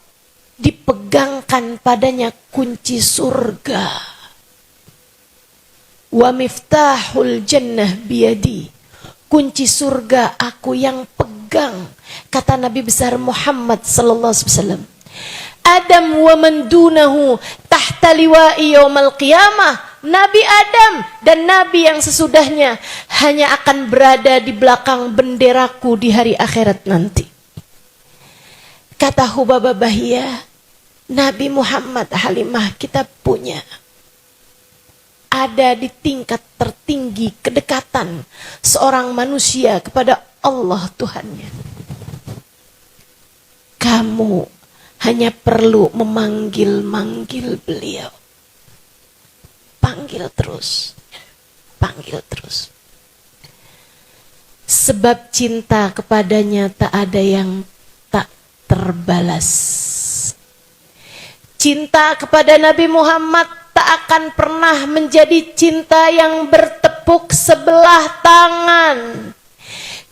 dipegangkan padanya kunci surga. Wa miftahul jannah biyadi. Kunci surga aku yang pegang, kata Nabi besar Muhammad sallallahu alaihi wasallam. Adam wa man dunahu tahta liwa'i yaumal qiyamah. Nabi Adam dan nabi yang sesudahnya hanya akan berada di belakang benderaku di hari akhirat nanti. Kata Hubabah Bahiyah, Nabi Muhammad Halimah kita punya ada di tingkat tertinggi kedekatan seorang manusia kepada Allah Tuhannya. Kamu hanya perlu memanggil-manggil beliau. Panggil terus. Panggil terus. Sebab cinta kepadanya tak ada yang tak terbalas. Cinta kepada Nabi Muhammad tak akan pernah menjadi cinta yang bertepuk sebelah tangan.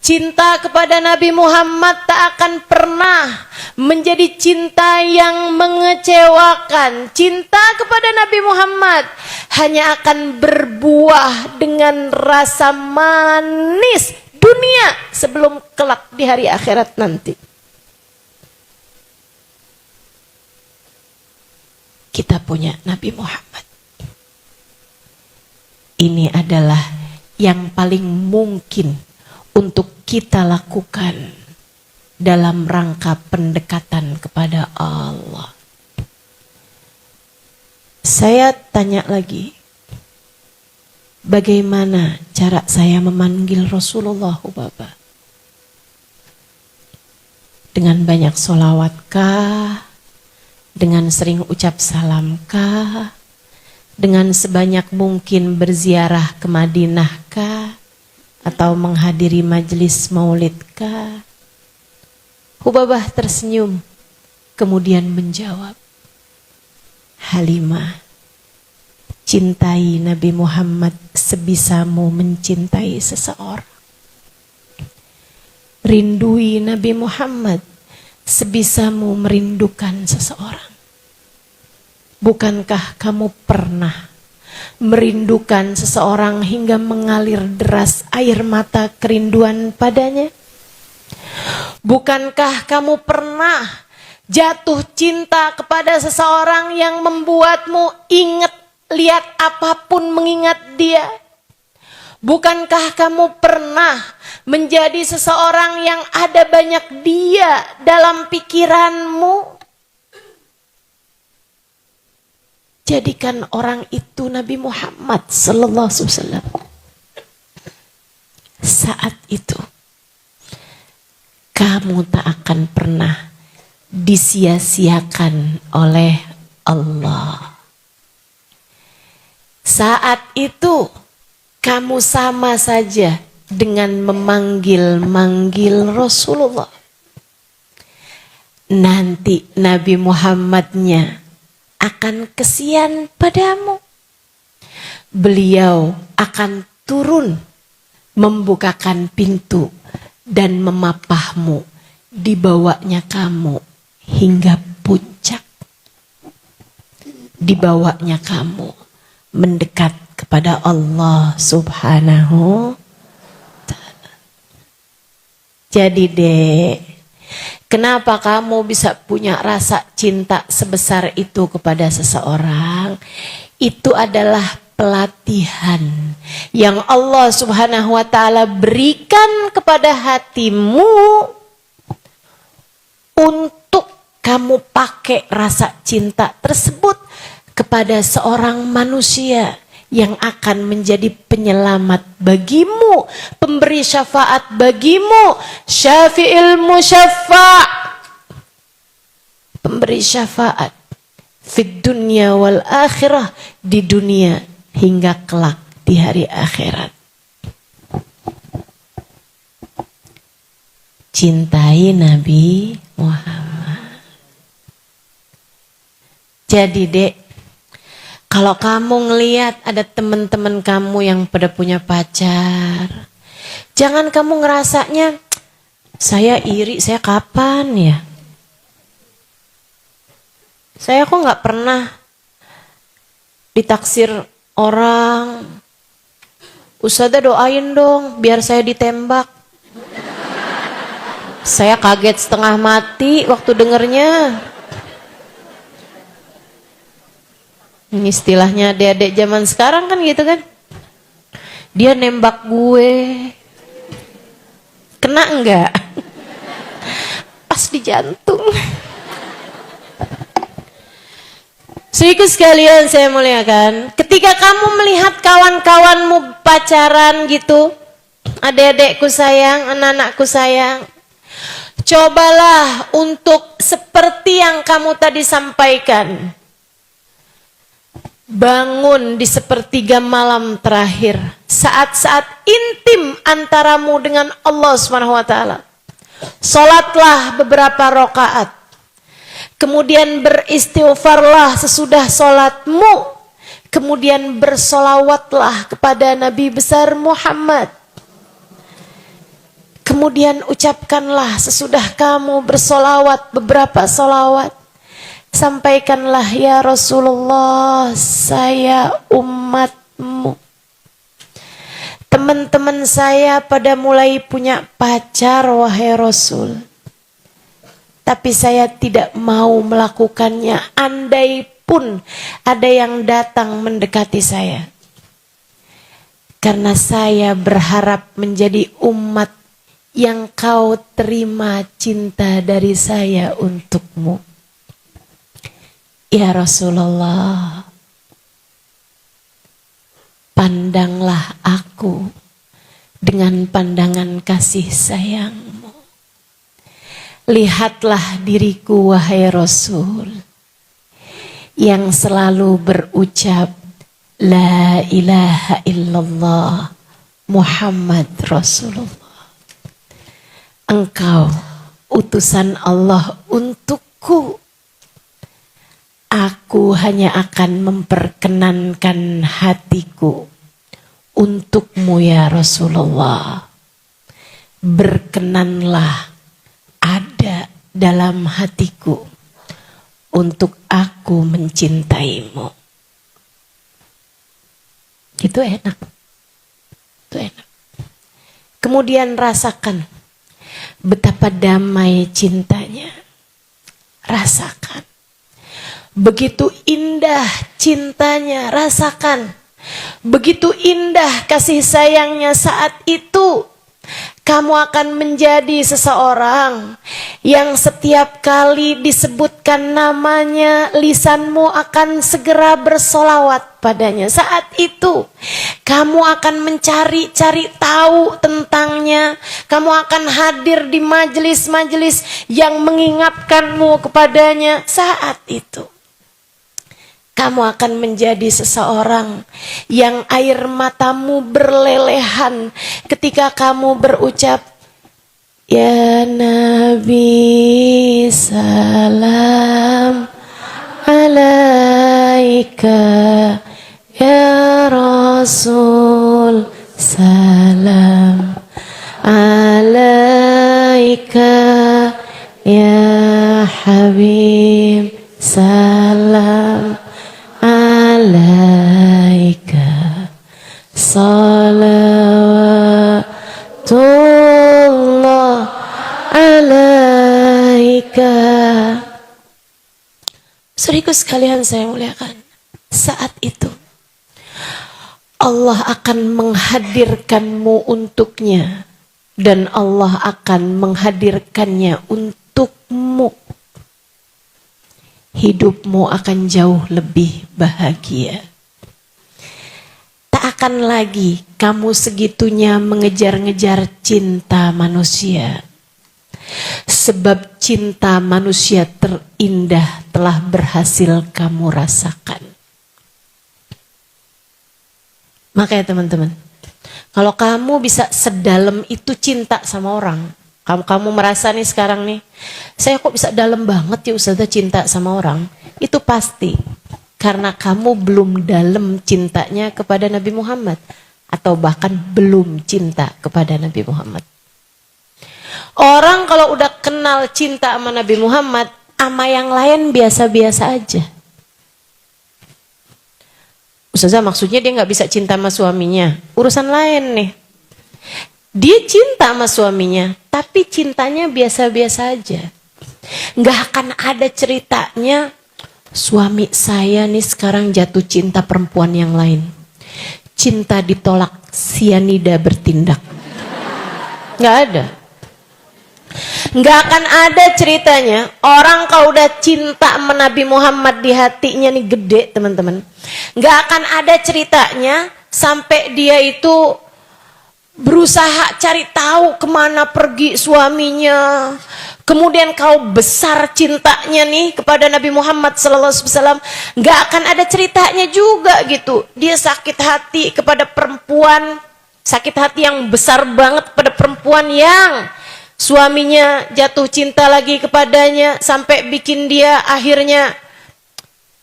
Cinta kepada Nabi Muhammad tak akan pernah menjadi cinta yang mengecewakan. Cinta kepada Nabi Muhammad hanya akan berbuah dengan rasa manis dunia sebelum kelak di hari akhirat nanti. Kita punya Nabi Muhammad. Ini adalah yang paling mungkin untuk kita lakukan dalam rangka pendekatan kepada Allah. Saya tanya lagi, bagaimana cara saya memanggil Rasulullah Bapak? Dengan banyak sholawatkah? Dengan sering ucap salamkah? Dengan sebanyak mungkin berziarah ke Madinahkah? Atau menghadiri majelis maulidkah? Hubabah tersenyum, kemudian menjawab, Halimah, cintai Nabi Muhammad sebisamu mencintai seseorang. Rindui Nabi Muhammad sebisamu merindukan seseorang. Bukankah kamu pernah merindukan seseorang hingga mengalir deras air mata kerinduan padanya? Bukankah kamu pernah jatuh cinta kepada seseorang yang membuatmu ingat lihat apapun mengingat dia? Bukankah kamu pernah menjadi seseorang yang ada banyak dia dalam pikiranmu? Jadikan orang itu Nabi Muhammad sallallahu alaihi wasallam. Saat itu kamu tak akan pernah disia-siakan oleh Allah. Saat itu kamu sama saja dengan memanggil-manggil Rasulullah. Nanti Nabi Muhammadnya akan kesian padamu. Beliau akan turun membukakan pintu dan memapahmu, dibawanya kamu hingga puncak. Dibawanya kamu mendekat kepada Allah Subhanahu Ta'ala. Jadi dek, kenapa kamu bisa punya rasa cinta sebesar itu kepada seseorang? Itu adalah pelatihan yang Allah Subhanahu wa Ta'ala berikan kepada hatimu untuk kamu pakai rasa cinta tersebut kepada seorang manusia yang akan menjadi penyelamat bagimu, pemberi syafaat bagimu, syafi'il musyaffa', pemberi syafaat fid dunya wal akhirah, di dunia hingga kelak di hari akhirat. Cintai Nabi Muhammad. Jadi dek, kalau kamu ngelihat ada teman-teman kamu yang pada punya pacar, jangan kamu ngerasanya, saya iri, saya kapan ya? Saya kok nggak pernah ditaksir orang. Ustazah doain dong biar saya ditembak. Saya kaget setengah mati waktu dengernya. Ini istilahnya adik-adik zaman sekarang kan gitu kan. Dia nembak gue. Kena enggak? Pas di jantung. Saudaraku sekalian saya muliakan, ketika kamu melihat kawan-kawanmu pacaran gitu, adik-adikku sayang, anak-anakku sayang, cobalah untuk seperti yang kamu tadi sampaikan. Bangun di sepertiga malam terakhir, saat-saat intim antaramu dengan Allah SWT. Salatlah beberapa rakaat. Kemudian beristighfarlah sesudah salatmu. Kemudian bersolawatlah kepada Nabi besar Muhammad. Kemudian ucapkanlah sesudah kamu bersolawat beberapa solawat. Sampaikanlah, ya Rasulullah, saya umatmu. Teman-teman saya pada mulai punya pacar, wahai Rasul. Tapi saya tidak mau melakukannya, andai pun ada yang datang mendekati saya. Karena saya berharap menjadi umat yang kau terima cinta dari saya untukmu. Ya Rasulullah, pandanglah aku dengan pandangan kasih sayangmu. Lihatlah diriku, wahai Rasul, yang selalu berucap La ilaha illallah Muhammad Rasulullah. Engkau utusan Allah untukku. Aku hanya akan memperkenankan hatiku untukmu, ya Rasulullah. Berkenanlah ada dalam hatiku untuk aku mencintaimu. Itu enak. Itu enak. Kemudian rasakan betapa damai cintanya. Rasakan. Begitu indah cintanya, rasakan. Begitu indah kasih sayangnya saat itu. Kamu akan menjadi seseorang yang setiap kali disebutkan namanya, lisanmu akan segera bersolawat padanya. Saat itu, kamu akan mencari-cari tahu tentangnya. Kamu akan hadir di majelis-majelis yang mengingatkanmu kepadanya. Saat itu, kamu akan menjadi seseorang yang air matamu berlelehan ketika kamu berucap, Ya Nabi salam alaika, Ya Rasul salam alaika, Ya Habib salam alaika, salawatullah alaika. Saudaraku sekalian saya muliakan, saat itu Allah akan menghadirkanmu untuknya dan Allah akan menghadirkannya untukmu. Hidupmu akan jauh lebih bahagia. Tak akan lagi kamu segitunya mengejar-ngejar cinta manusia. Sebab cinta manusia terindah telah berhasil kamu rasakan. Makanya teman-teman, kalau kamu bisa sedalam itu cinta sama orang, kamu merasa nih sekarang nih, saya kok bisa dalam banget ya Ustazah cinta sama orang. Itu pasti karena kamu belum dalam cintanya kepada Nabi Muhammad. Atau bahkan belum cinta kepada Nabi Muhammad. Orang kalau udah kenal cinta sama Nabi Muhammad, sama yang lain biasa-biasa aja. Ustazah maksudnya dia gak bisa cinta sama suaminya. Urusan lain nih. Dia cinta sama suaminya, tapi cintanya biasa-biasa aja. Nggak akan ada ceritanya, suami saya nih sekarang jatuh cinta perempuan yang lain. Cinta ditolak, sianida bertindak. Nggak ada. Nggak akan ada ceritanya, orang kalau udah cinta sama Nabi Muhammad di hatinya nih gede teman-teman. Nggak akan ada ceritanya sampai dia itu berusaha cari tahu kemana pergi suaminya. Kemudian kau besar cintanya nih kepada Nabi Muhammad SAW. Gak akan ada ceritanya juga gitu. Dia sakit hati kepada perempuan. Sakit hati yang besar banget pada perempuan yang suaminya jatuh cinta lagi kepadanya. Sampai bikin dia akhirnya,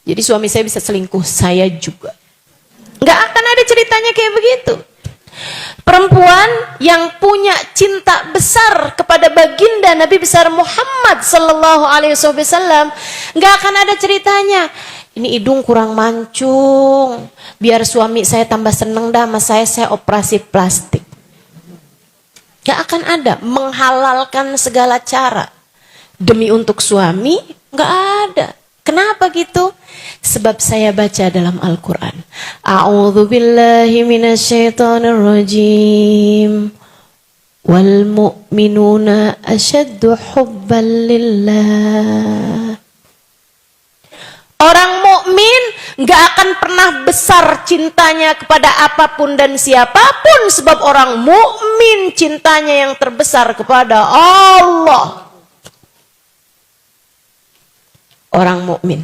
jadi suami saya bisa selingkuh, saya juga. Gak akan ada ceritanya kayak begitu. Perempuan yang punya cinta besar kepada baginda Nabi besar Muhammad sallallahu alaihi wasallam, nggak akan ada ceritanya. Ini hidung kurang mancung, biar suami saya tambah seneng dah sama saya operasi plastik. Nggak akan ada menghalalkan segala cara demi untuk suami, nggak ada. Kenapa gitu? Sebab saya baca dalam Al-Quran. A'udzu billahi minasyaitonir rajim. Wal mu'minuna asyaddu hubban lillah. Orang mukmin gak akan pernah besar cintanya kepada apapun dan siapapun, sebab orang mukmin cintanya yang terbesar kepada Allah. Orang mukmin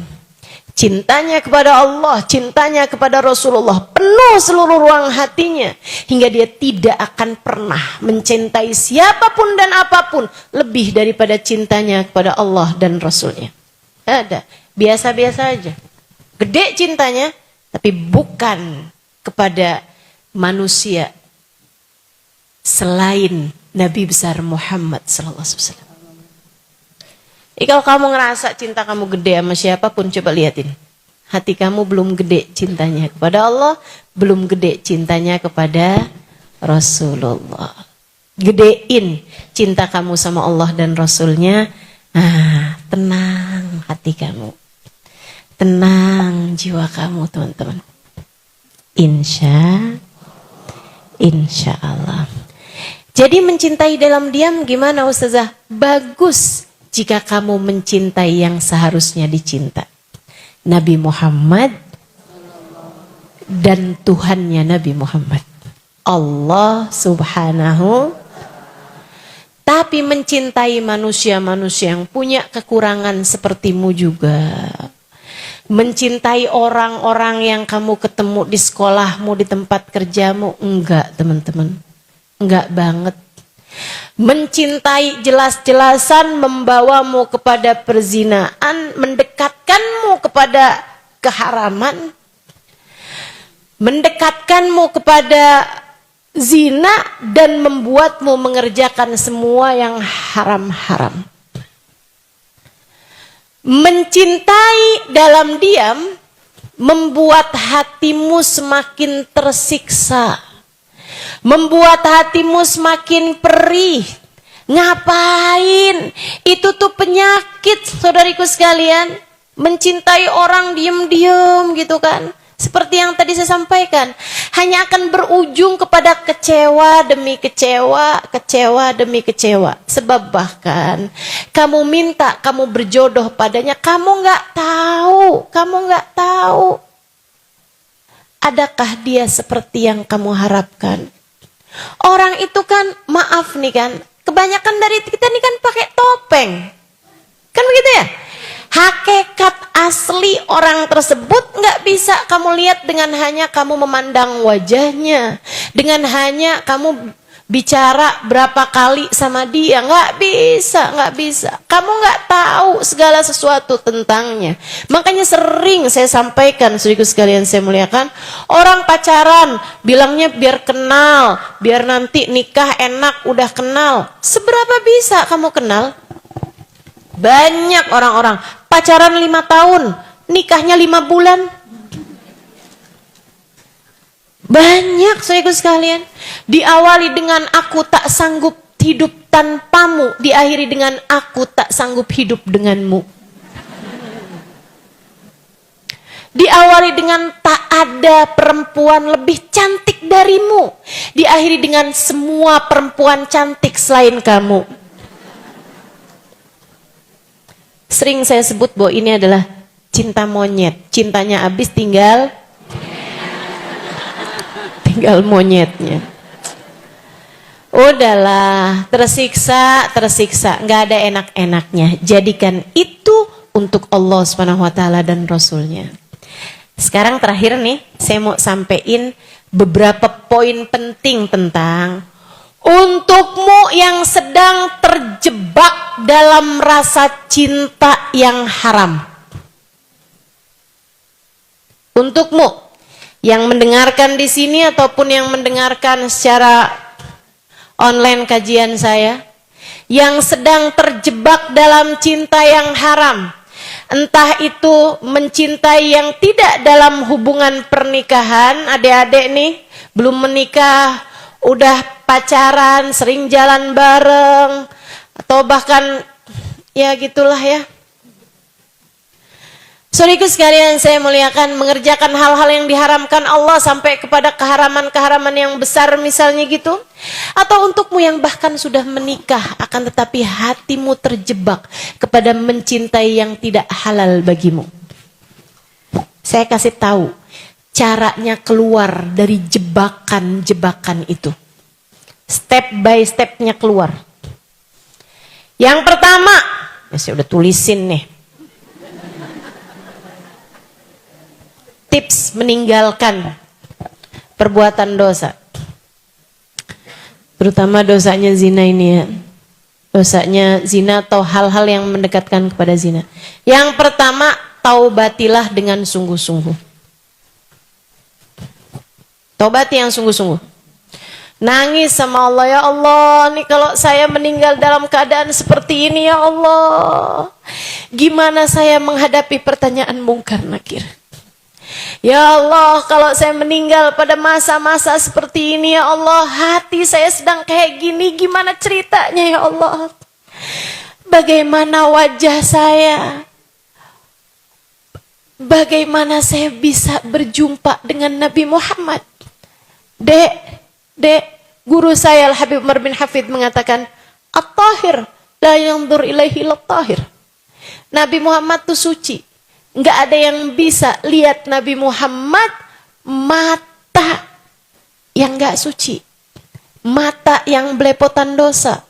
cintanya kepada Allah, cintanya kepada Rasulullah penuh seluruh ruang hatinya, hingga dia tidak akan pernah mencintai siapapun dan apapun lebih daripada cintanya kepada Allah dan Rasulnya. Ada, biasa-biasa aja. Gede cintanya, tapi bukan kepada manusia selain Nabi besar Muhammad SAW. Kalau kamu ngerasa cinta kamu gede sama siapapun, coba liatin. hati kamu belum gede cintanya kepada Allah, belum gede cintanya kepada Rasulullah. Gedein cinta kamu sama Allah dan Rasulnya. Tenang hati kamu, tenang jiwa kamu teman-teman. Insya Allah. Jadi mencintai dalam diam gimana Ustazah? Bagus jika kamu mencintai yang seharusnya dicinta. Nabi Muhammad dan Tuhannya Nabi Muhammad, Allah Subhanahu. Tapi mencintai manusia-manusia yang punya kekurangan sepertimu juga. Mencintai orang-orang yang kamu ketemu di sekolahmu, di tempat kerjamu. Enggak teman-teman, enggak banget. Mencintai jelas-jelasan membawamu kepada perzinaan, mendekatkanmu kepada keharaman, mendekatkanmu kepada zina dan membuatmu mengerjakan semua yang haram-haram. Mencintai dalam diam membuat hatimu semakin tersiksa, membuat hatimu semakin perih. Ngapain? Itu tuh penyakit, saudariku sekalian. Mencintai orang diem-diem gitu kan. Seperti yang tadi saya sampaikan, hanya akan berujung kepada kecewa demi kecewa, kecewa demi kecewa. Sebab bahkan kamu minta, kamu berjodoh padanya, kamu nggak tahu adakah dia seperti yang kamu harapkan. Orang itu kan, maaf nih kan, kebanyakan dari kita nih kan pakai topeng, kan begitu ya? Hakikat asli orang tersebut nggak bisa kamu lihat dengan hanya kamu memandang wajahnya, dengan hanya kamu bicara berapa kali sama dia. Nggak bisa. Kamu nggak tahu segala sesuatu tentangnya. Makanya sering saya sampaikan, saudaraku sekalian saya muliakan, orang pacaran bilangnya biar kenal, biar nanti nikah enak udah kenal. Seberapa bisa kamu kenal? Banyak orang-orang pacaran 5 tahun, nikahnya 5 bulan. Banyak saudaraku sekalian. Diawali dengan aku tak sanggup hidup tanpamu, diakhiri dengan aku tak sanggup hidup denganmu. Diawali dengan tak ada perempuan lebih cantik darimu, diakhiri dengan semua perempuan cantik selain kamu. Sering saya sebut bahwa ini adalah cinta monyet. Cintanya habis tinggal monyetnya. Udahlah, tersiksa, nggak ada enak-enaknya. Jadikan itu untuk Allah Subhanahu wa taala dan Rasulnya. Sekarang terakhir nih, saya mau sampein beberapa poin penting tentang untukmu yang sedang terjebak dalam rasa cinta yang haram. Untukmu yang mendengarkan di sini ataupun yang mendengarkan secara online kajian saya, yang sedang terjebak dalam cinta yang haram. Entah itu mencintai yang tidak dalam hubungan pernikahan, adik-adik nih belum menikah, udah pacaran, sering jalan bareng, atau bahkan ya gitulah ya. Saudaraku sekalian saya muliakan, mengerjakan hal-hal yang diharamkan Allah sampai kepada keharaman-keharaman yang besar misalnya gitu. Atau untukmu yang bahkan sudah menikah akan tetapi hatimu terjebak kepada mencintai yang tidak halal bagimu. Saya kasih tahu caranya keluar dari jebakan-jebakan itu. Step by stepnya keluar. Yang pertama, ya saya udah tulisin nih. Tips meninggalkan perbuatan dosa. Terutama dosanya zina ini ya. Dosanya zina atau hal-hal yang mendekatkan kepada zina. Yang pertama, taubatilah dengan sungguh-sungguh. Taubat yang sungguh-sungguh. Nangis sama Allah, ya Allah, nih kalau saya meninggal dalam keadaan seperti ini ya Allah, gimana saya menghadapi pertanyaan mungkar nakir? Ya Allah, kalau saya meninggal pada masa-masa seperti ini, ya Allah, hati saya sedang kayak gini, gimana ceritanya ya Allah? Bagaimana wajah saya? Bagaimana saya bisa berjumpa dengan Nabi Muhammad? Dek, guru saya Al-Habib Umar bin Hafid mengatakan, At-Tahir, la yanzur ilaihi lat-tahir. Nabi Muhammad itu suci. Enggak ada yang bisa lihat Nabi Muhammad mata yang enggak suci. Mata yang belepotan dosa.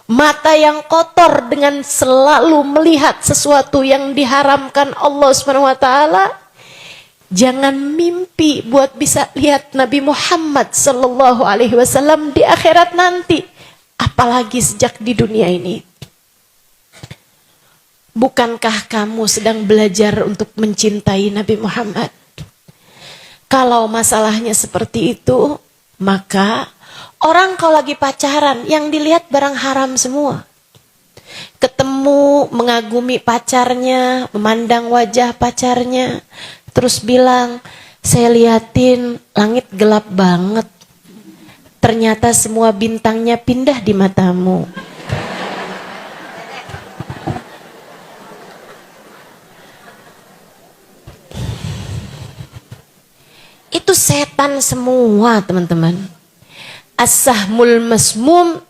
Mata yang kotor dengan selalu melihat sesuatu yang diharamkan Allah SWT. Jangan mimpi buat bisa lihat Nabi Muhammad SAW di akhirat nanti. Apalagi sejak di dunia ini. Bukankah kamu sedang belajar untuk mencintai Nabi Muhammad? Kalau masalahnya seperti itu, maka orang kalau lagi pacaran, yang dilihat barang haram semua. Ketemu, mengagumi pacarnya, memandang wajah pacarnya, terus bilang, saya liatin langit gelap banget. Ternyata semua bintangnya pindah di matamu. Itu setan semua, teman-teman. As-sahmul masmum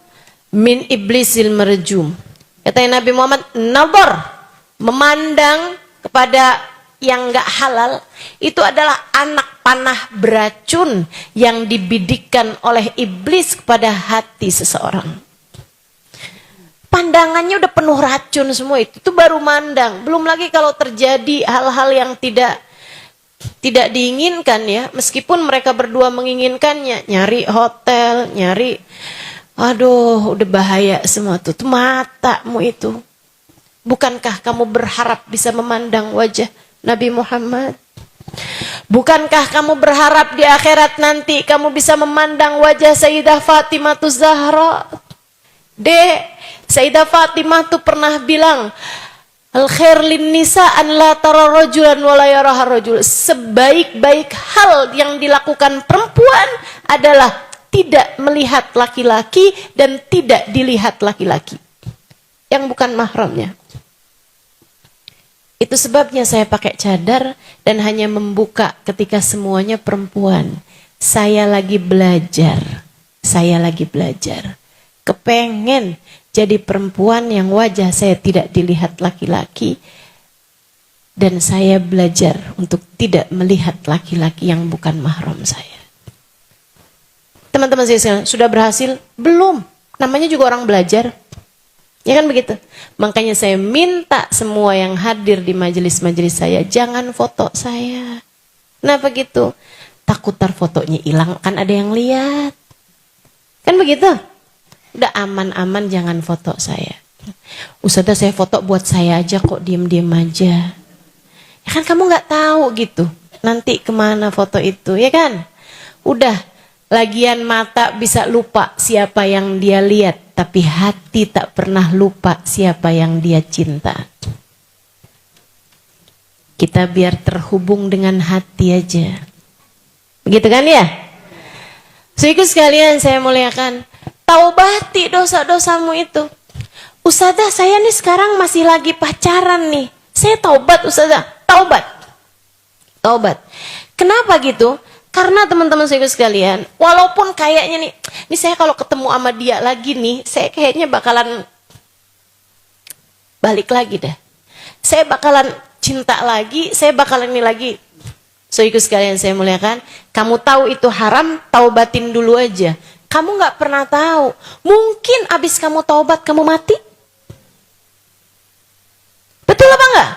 min iblisil marjum. Kata Nabi Muhammad, nazar, memandang kepada yang enggak halal, itu adalah anak panah beracun yang dibidikkan oleh iblis kepada hati seseorang. Pandangannya udah penuh racun semua, itu baru mandang. Belum lagi kalau terjadi hal-hal yang tidak diinginkan ya, meskipun mereka berdua menginginkannya, nyari hotel, aduh udah bahaya semua tuh matamu itu. Bukankah kamu berharap bisa memandang wajah Nabi Muhammad? Bukankah kamu berharap di akhirat nanti kamu bisa memandang wajah Sayyidah Fatimah Zahra? Sayyidah Fatimah tuh pernah bilang, al-khair lin nisa an la tara rajulan wa la yaraha rajul. Sebaik-baik hal yang dilakukan perempuan adalah tidak melihat laki-laki dan tidak dilihat laki-laki yang bukan mahramnya. Itu sebabnya saya pakai cadar dan hanya membuka ketika semuanya perempuan. Saya lagi belajar. Kepengen jadi perempuan yang wajah saya tidak dilihat laki-laki. Dan saya belajar untuk tidak melihat laki-laki yang bukan mahram saya. Teman-teman saya sudah berhasil? Belum. Namanya juga orang belajar. Ya kan begitu? Makanya saya minta semua yang hadir di majelis-majelis saya, jangan foto saya. Kenapa gitu? Takut tar fotonya hilang, kan ada yang lihat. Kan begitu? Udah aman-aman jangan foto saya. Ustazah saya foto buat saya aja kok, diem-diem aja. Ya kan kamu gak tahu gitu, nanti kemana foto itu, ya kan? Udah, lagian mata bisa lupa siapa yang dia lihat. Tapi hati tak pernah lupa siapa yang dia cinta. Kita biar terhubung dengan hati aja. Begitu kan ya? Saudaraku sekalian saya muliakan. Taubati dosa-dosamu itu. Ustazah saya nih sekarang masih lagi pacaran nih. Saya taubat Ustazah. Taubat. Kenapa gitu? Karena teman-teman saya sekalian, walaupun kayaknya nih saya kalau ketemu sama dia lagi nih, saya kayaknya bakalan balik lagi dah. Saya bakalan cinta lagi, saya bakalan ini lagi. Saudaraku sekalian saya muliakan, kamu tahu itu haram, taubatin dulu aja. Kamu nggak pernah tahu, mungkin abis kamu taubat kamu mati. Betul apa enggak?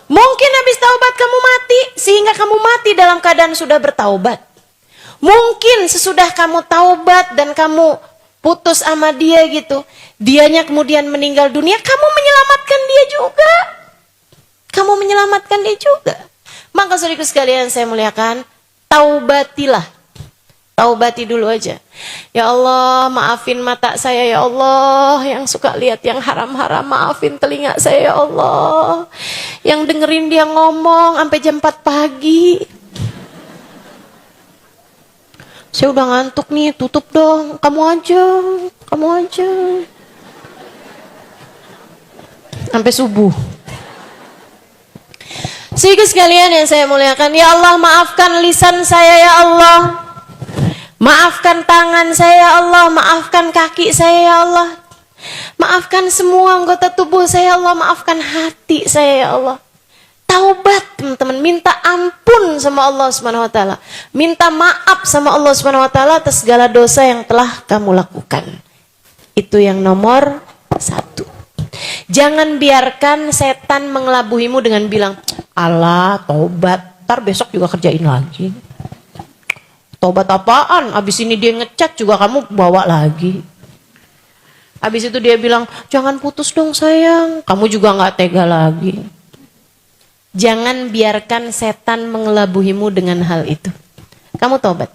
Mungkin habis taubat kamu mati, sehingga kamu mati dalam keadaan sudah bertaubat. Mungkin sesudah kamu taubat dan kamu putus sama dia gitu, dianya kemudian meninggal dunia, kamu menyelamatkan dia juga. Maka saudaraku sekalian saya muliakan, taubatilah. Taubati dulu aja. Ya Allah, maafin mata saya ya Allah yang suka lihat yang haram-haram. Maafin telinga saya ya Allah yang dengerin dia ngomong sampai jam 4 pagi. Saya udah ngantuk nih, tutup dong. Kamu aja. Sampai subuh. Sehingga sekalian yang saya muliakan, ya Allah maafkan lisan saya ya Allah. Maafkan tangan saya ya Allah, maafkan kaki saya ya Allah. Maafkan semua anggota tubuh saya ya Allah, maafkan hati saya ya Allah. Taubat teman-teman, minta ampun sama Allah Subhanahu wa taala. Minta maaf sama Allah Subhanahu wa taala atas segala dosa yang telah kamu lakukan. Itu yang nomor 1. Jangan biarkan setan mengelabuhimu dengan bilang, "Alah, tobat, ntar besok juga kerjain lagi." Tobat apaan? Abis ini dia ngecat juga kamu bawa lagi. Abis itu dia bilang, "Jangan putus dong sayang." Kamu juga gak tega lagi. Jangan biarkan setan mengelabuhimu dengan hal itu. Kamu tobat.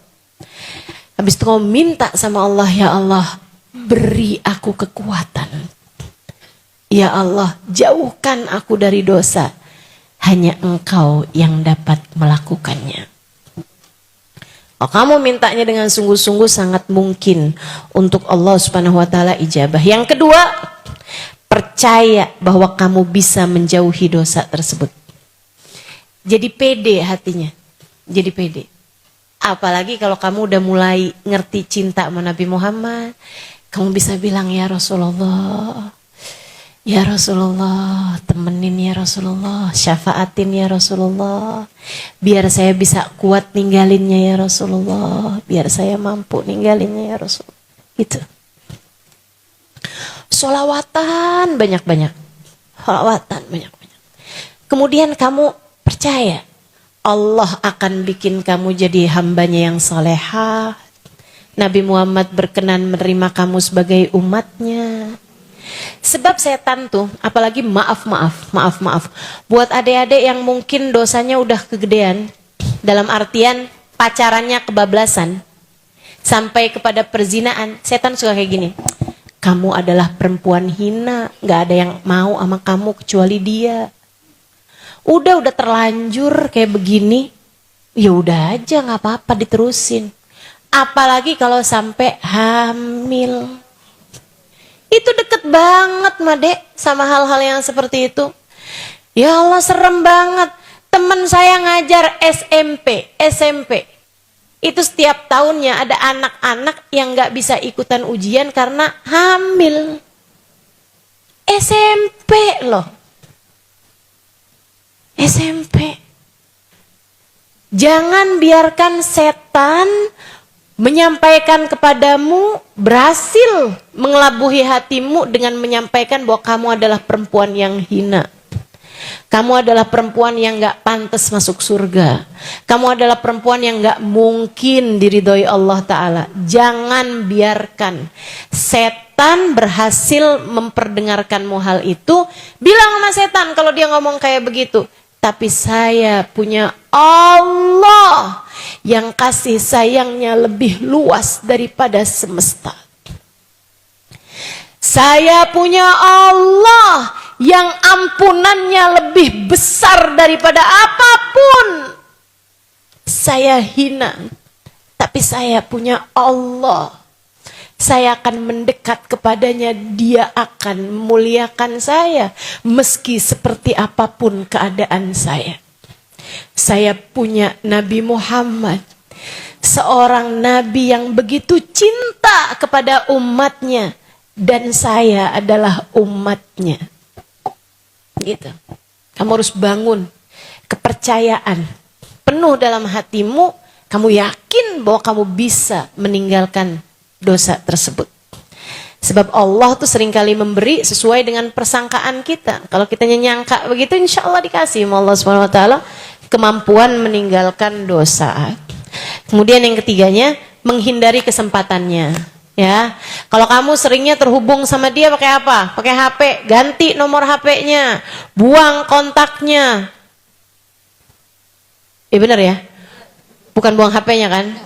Habis itu kamu minta sama Allah, ya Allah, beri aku kekuatan. Ya Allah, jauhkan aku dari dosa. Hanya Engkau yang dapat melakukannya. Kalau kamu mintanya dengan sungguh-sungguh sangat mungkin untuk Allah Subhanahu wa taala ijabah. Yang kedua, percaya bahwa kamu bisa menjauhi dosa tersebut. Jadi pede hatinya. Jadi pede. Apalagi kalau kamu udah mulai ngerti cinta sama Nabi Muhammad, kamu bisa bilang, "Ya Rasulullah, ya Rasulullah, temenin ya Rasulullah, syafaatin ya Rasulullah, biar saya bisa kuat ninggalinnya ya Rasulullah, biar saya mampu ninggalinnya ya Rasulullah." Gitu. Sholawatan banyak-banyak. Sholawatan banyak-banyak. Kemudian kamu percaya Allah akan bikin kamu jadi hambanya yang salehah. Nabi Muhammad berkenan menerima kamu sebagai umatnya. Sebab setan tuh, apalagi maaf. Buat adik-adik yang mungkin dosanya udah kegedean, dalam artian pacarannya kebablasan, sampai kepada perzinaan, setan suka kayak gini. Kamu adalah perempuan hina, gak ada yang mau sama kamu kecuali dia. Udah terlanjur kayak begini, ya udah aja gak apa-apa diterusin. Apalagi kalau sampai hamil. Itu deket banget Made sama hal-hal yang seperti itu. Ya Allah serem banget. Temen saya ngajar SMP. Itu setiap tahunnya ada anak-anak yang gak bisa ikutan ujian karena hamil. SMP loh. SMP. Jangan biarkan setan menyampaikan kepadamu, berhasil mengelabuhi hatimu dengan menyampaikan bahwa kamu adalah perempuan yang hina. Kamu adalah perempuan yang gak pantas masuk surga. Kamu adalah perempuan yang gak mungkin diridhoi Allah Ta'ala. Jangan biarkan setan berhasil memperdengarkanmu hal itu. Bilang sama setan kalau dia ngomong kayak begitu. Tapi saya punya Allah yang kasih sayangnya lebih luas daripada semesta. Saya punya Allah yang ampunannya lebih besar daripada apapun. Saya hina, tapi saya punya Allah. Saya akan mendekat kepadanya, dia akan memuliakan saya meski seperti apapun keadaan saya. Saya punya Nabi Muhammad, seorang nabi yang begitu cinta kepada umatnya, dan saya adalah umatnya. Gitu. Kamu harus bangun kepercayaan penuh dalam hatimu. Kamu yakin bahwa kamu bisa meninggalkan dosa tersebut. Sebab Allah tuh seringkali memberi sesuai dengan persangkaan kita. Kalau kita nyangka begitu, insya Allah dikasih sama Allah Subhanahu wa taala kemampuan meninggalkan dosa. Kemudian yang ketiganya, menghindari kesempatannya. Ya, kalau kamu seringnya terhubung sama dia pakai apa? Pakai HP, ganti nomor HP-nya, buang kontaknya. Benar ya? Bukan buang HP-nya kan?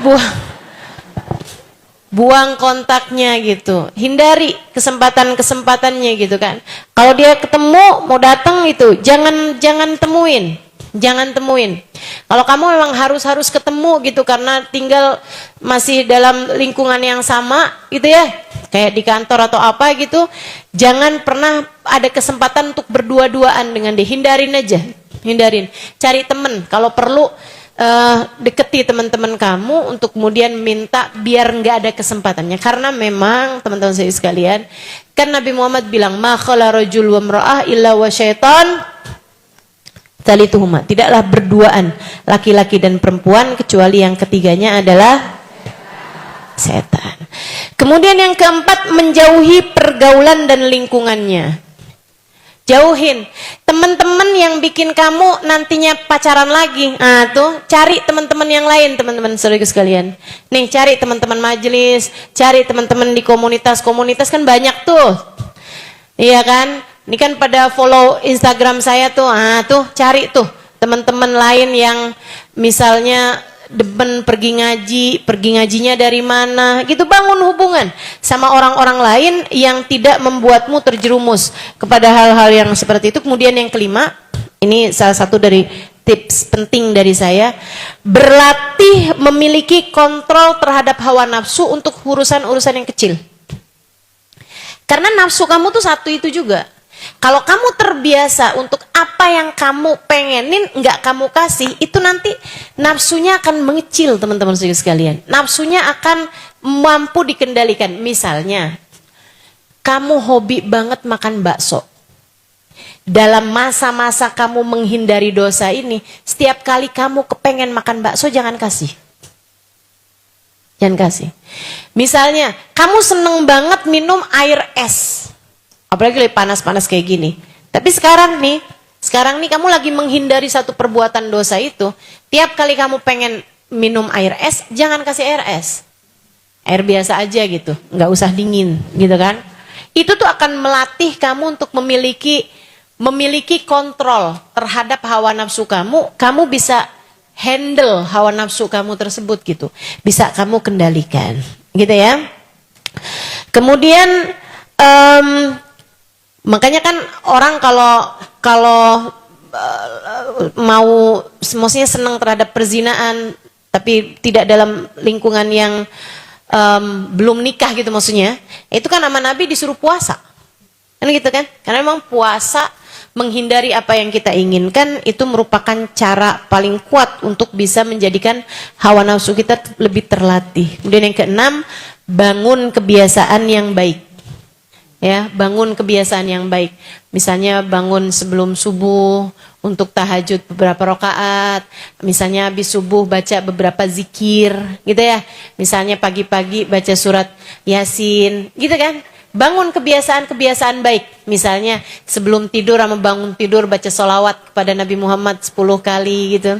Buang. buang kontaknya gitu, hindari kesempatan-kesempatannya gitu kan. Kalau dia ketemu mau datang itu jangan temuin. Kalau kamu memang harus ketemu gitu karena tinggal masih dalam lingkungan yang sama gitu ya, kayak di kantor atau apa gitu, jangan pernah ada kesempatan untuk berdua-duaan dengan dia, hindarin aja, cari temen, kalau perlu deketi teman-teman kamu untuk kemudian minta biar nggak ada kesempatannya, karena memang teman-teman saya sekalian, kan Nabi Muhammad bilang ma khala rajul wa imra'ah illa wa syaitan talituhuma, tidaklah berduaan laki-laki dan perempuan kecuali yang ketiganya adalah setan. Kemudian yang keempat, menjauhi pergaulan dan lingkungannya. Jauhin teman-teman yang bikin kamu nantinya pacaran lagi. Nah tuh, cari teman-teman yang lain, teman-teman saudara sekalian. Nih, cari teman-teman majelis, cari teman-teman di komunitas kan banyak tuh. Iya kan? Ini kan pada follow Instagram saya tuh. Ah tuh, cari tuh teman-teman lain yang misalnya demen pergi ngajinya dari mana gitu, bangun hubungan sama orang-orang lain yang tidak membuatmu terjerumus kepada hal-hal yang seperti itu. Kemudian yang kelima, ini salah satu dari tips penting dari saya, berlatih memiliki kontrol terhadap hawa nafsu untuk urusan-urusan yang kecil. Karena nafsu kamu tuh satu itu juga. Kalau kamu terbiasa untuk apa yang kamu pengenin nggak kamu kasih, itu nanti nafsunya akan mengecil, teman-teman sekalian. Nafsunya akan mampu dikendalikan. Misalnya, kamu hobi banget makan bakso. Dalam masa-masa kamu menghindari dosa ini, setiap kali kamu kepengen makan bakso, jangan kasih. Jangan kasih. Misalnya, kamu seneng banget minum air es. Apalagi lagi panas-panas kayak gini. Tapi sekarang nih kamu lagi menghindari satu perbuatan dosa itu. Tiap kali kamu pengen minum air es, jangan kasih air es. Air biasa aja gitu, nggak usah dingin gitu kan. Itu tuh akan melatih kamu untuk memiliki kontrol terhadap hawa nafsu kamu. Kamu bisa handle hawa nafsu kamu tersebut gitu. Bisa kamu kendalikan gitu ya. Kemudian makanya kan orang kalau mau maksudnya senang terhadap perzinaan tapi tidak dalam lingkungan yang belum nikah gitu maksudnya, itu kan sama Nabi disuruh puasa. Kan gitu kan? Karena memang puasa menghindari apa yang kita inginkan itu merupakan cara paling kuat untuk bisa menjadikan hawa nafsu kita lebih terlatih. Kemudian yang keenam, bangun kebiasaan yang baik. Ya, bangun kebiasaan yang baik. Misalnya bangun sebelum subuh untuk tahajud beberapa rakaat. Misalnya habis subuh baca beberapa zikir, gitu ya. Misalnya pagi-pagi baca surat Yasin, gitu kan? Bangun kebiasaan-kebiasaan baik. Misalnya sebelum tidur sama bangun tidur baca sholawat kepada Nabi Muhammad 10 kali gitu.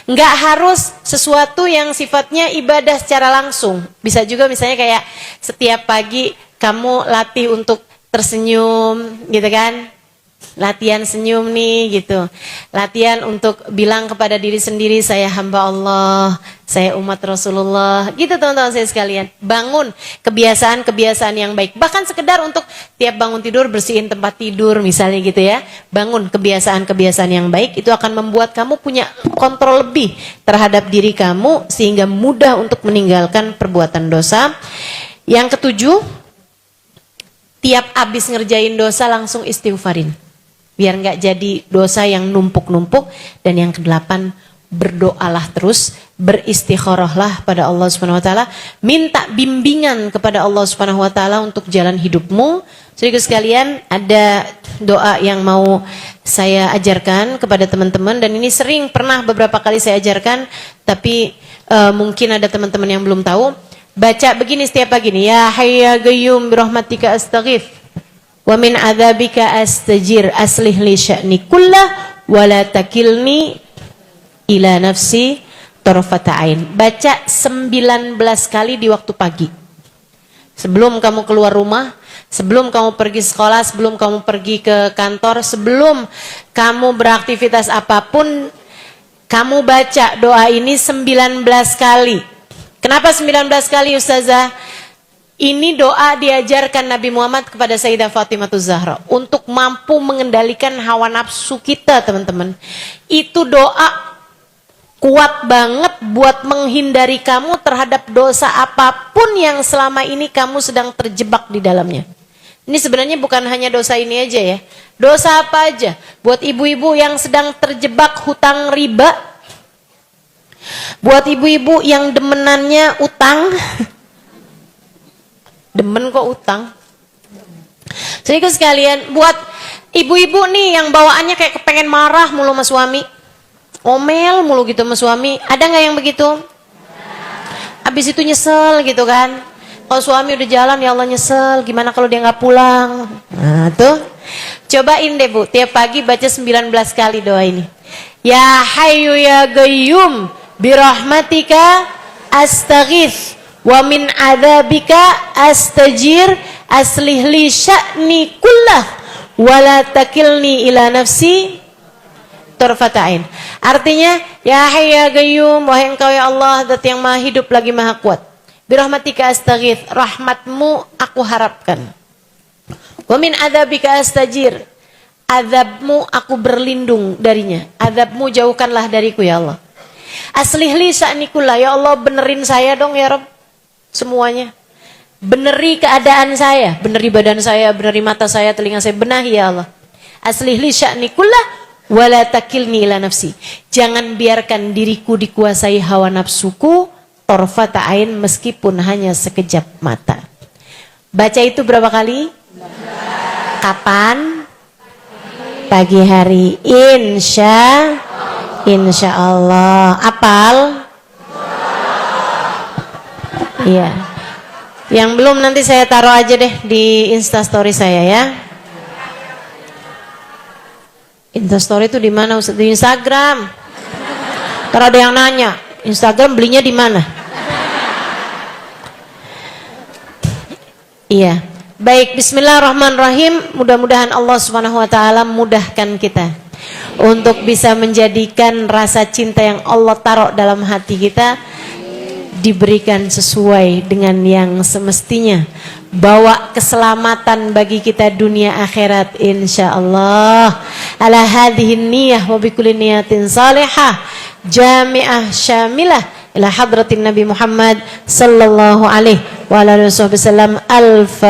Enggak harus sesuatu yang sifatnya ibadah secara langsung. Bisa juga misalnya kayak setiap pagi kamu latih untuk tersenyum gitu kan. Latihan senyum nih gitu. Latihan untuk bilang kepada diri sendiri, saya hamba Allah, saya umat Rasulullah. Gitu teman-teman saya sekalian. Bangun kebiasaan-kebiasaan yang baik. Bahkan sekedar untuk tiap bangun tidur bersihin tempat tidur misalnya gitu ya. Bangun kebiasaan-kebiasaan yang baik. Itu akan membuat kamu punya kontrol lebih terhadap diri kamu sehingga mudah untuk meninggalkan perbuatan dosa. Yang ketujuh, tiap abis ngerjain dosa langsung istighfarin. Biar nggak jadi dosa yang numpuk-numpuk. Dan yang kedelapan, berdoalah terus, beristikharahlah pada Allah Subhanahu wa taala, minta bimbingan kepada Allah Subhanahu wa taala untuk jalan hidupmu. Saudara sekalian, ada doa yang mau saya ajarkan kepada teman-teman dan ini sering pernah beberapa kali saya ajarkan, tapi mungkin ada teman-teman yang belum tahu. Baca begini setiap pagi nih, ya hayy ya qayyum birahmatika astaghith wa min adzabika astajir aslih li sya'ni kullah wa la takilni ila nafsi tarfata ain. Baca 19 kali di waktu pagi. Sebelum kamu keluar rumah, sebelum kamu pergi sekolah, sebelum kamu pergi ke kantor, sebelum kamu beraktivitas apapun, kamu baca doa ini 19 kali. Kenapa 19 kali Ustazah? Ini doa diajarkan Nabi Muhammad kepada Sayyidah Fatimah Zahra untuk mampu mengendalikan hawa nafsu kita, teman-teman. Itu doa kuat banget buat menghindari kamu terhadap dosa apapun yang selama ini kamu sedang terjebak di dalamnya. Ini sebenarnya bukan hanya dosa ini aja ya. Dosa apa aja? Buat ibu-ibu yang sedang terjebak hutang riba. Buat ibu-ibu yang demenannya utang. Demen kok utang. Jadi sekalian, buat ibu-ibu nih yang bawaannya kayak kepengen marah mulu sama suami. Omel mulu gitu sama suami. Ada nggak yang begitu? Abis itu nyesel gitu kan. Kalau suami udah jalan, ya Allah nyesel. Gimana kalau dia nggak pulang? Nah tuh, cobain deh Bu. Tiap pagi baca 19 kali doa ini. Ya Hayyu ya Qayyum birahmatika astaghits wa min adzabika astajir aslih li sya'ni kullah wa la takilni ila nafsi tarfata'in. Artinya, ya Hayyu ya Qayyum, wahai Engkau ya Allah, Zat yang Maha hidup lagi Maha kuat. Birahmatika astaghits, rahmatmu aku harapkan. Wa min adzabika astajir, azabmu aku berlindung darinya. Azabmu jauhkanlah dariku ya Allah. Aslih li sya'ni kullah, ya Allah benerin saya dong ya Rabb. Semuanya. Beneri keadaan saya, beneri badan saya, beneri mata saya, telinga saya, benahi ya Allah. Aslih li sya'ni kullah wala takilni ila nafsi. Jangan biarkan diriku dikuasai hawa nafsuku tarfata ain, meskipun hanya sekejap mata. Baca itu berapa kali? Kapan? Pagi hari. Insya Allah. Apal? Iya. Yang belum nanti saya taruh aja deh di Instastory saya ya. Instastory itu di mana Ustaz? Di Instagram. Ntar ada yang nanya, Instagram belinya di mana? Iya. Baik, bismillahirrahmanirrahim. Mudah-mudahan Allah Subhanahu wa taala mudahkan kita untuk bisa menjadikan rasa cinta yang Allah taruh dalam hati kita diberikan sesuai dengan yang semestinya. Bawa keselamatan bagi kita dunia akhirat insyaallah. Ala hadhihi niyyah wa bikulli niyatin salihah jami'ah syamilah ila hadratin Nabi Muhammad sallallahu alaihi wa alihi wasallam. Al-Fatihah.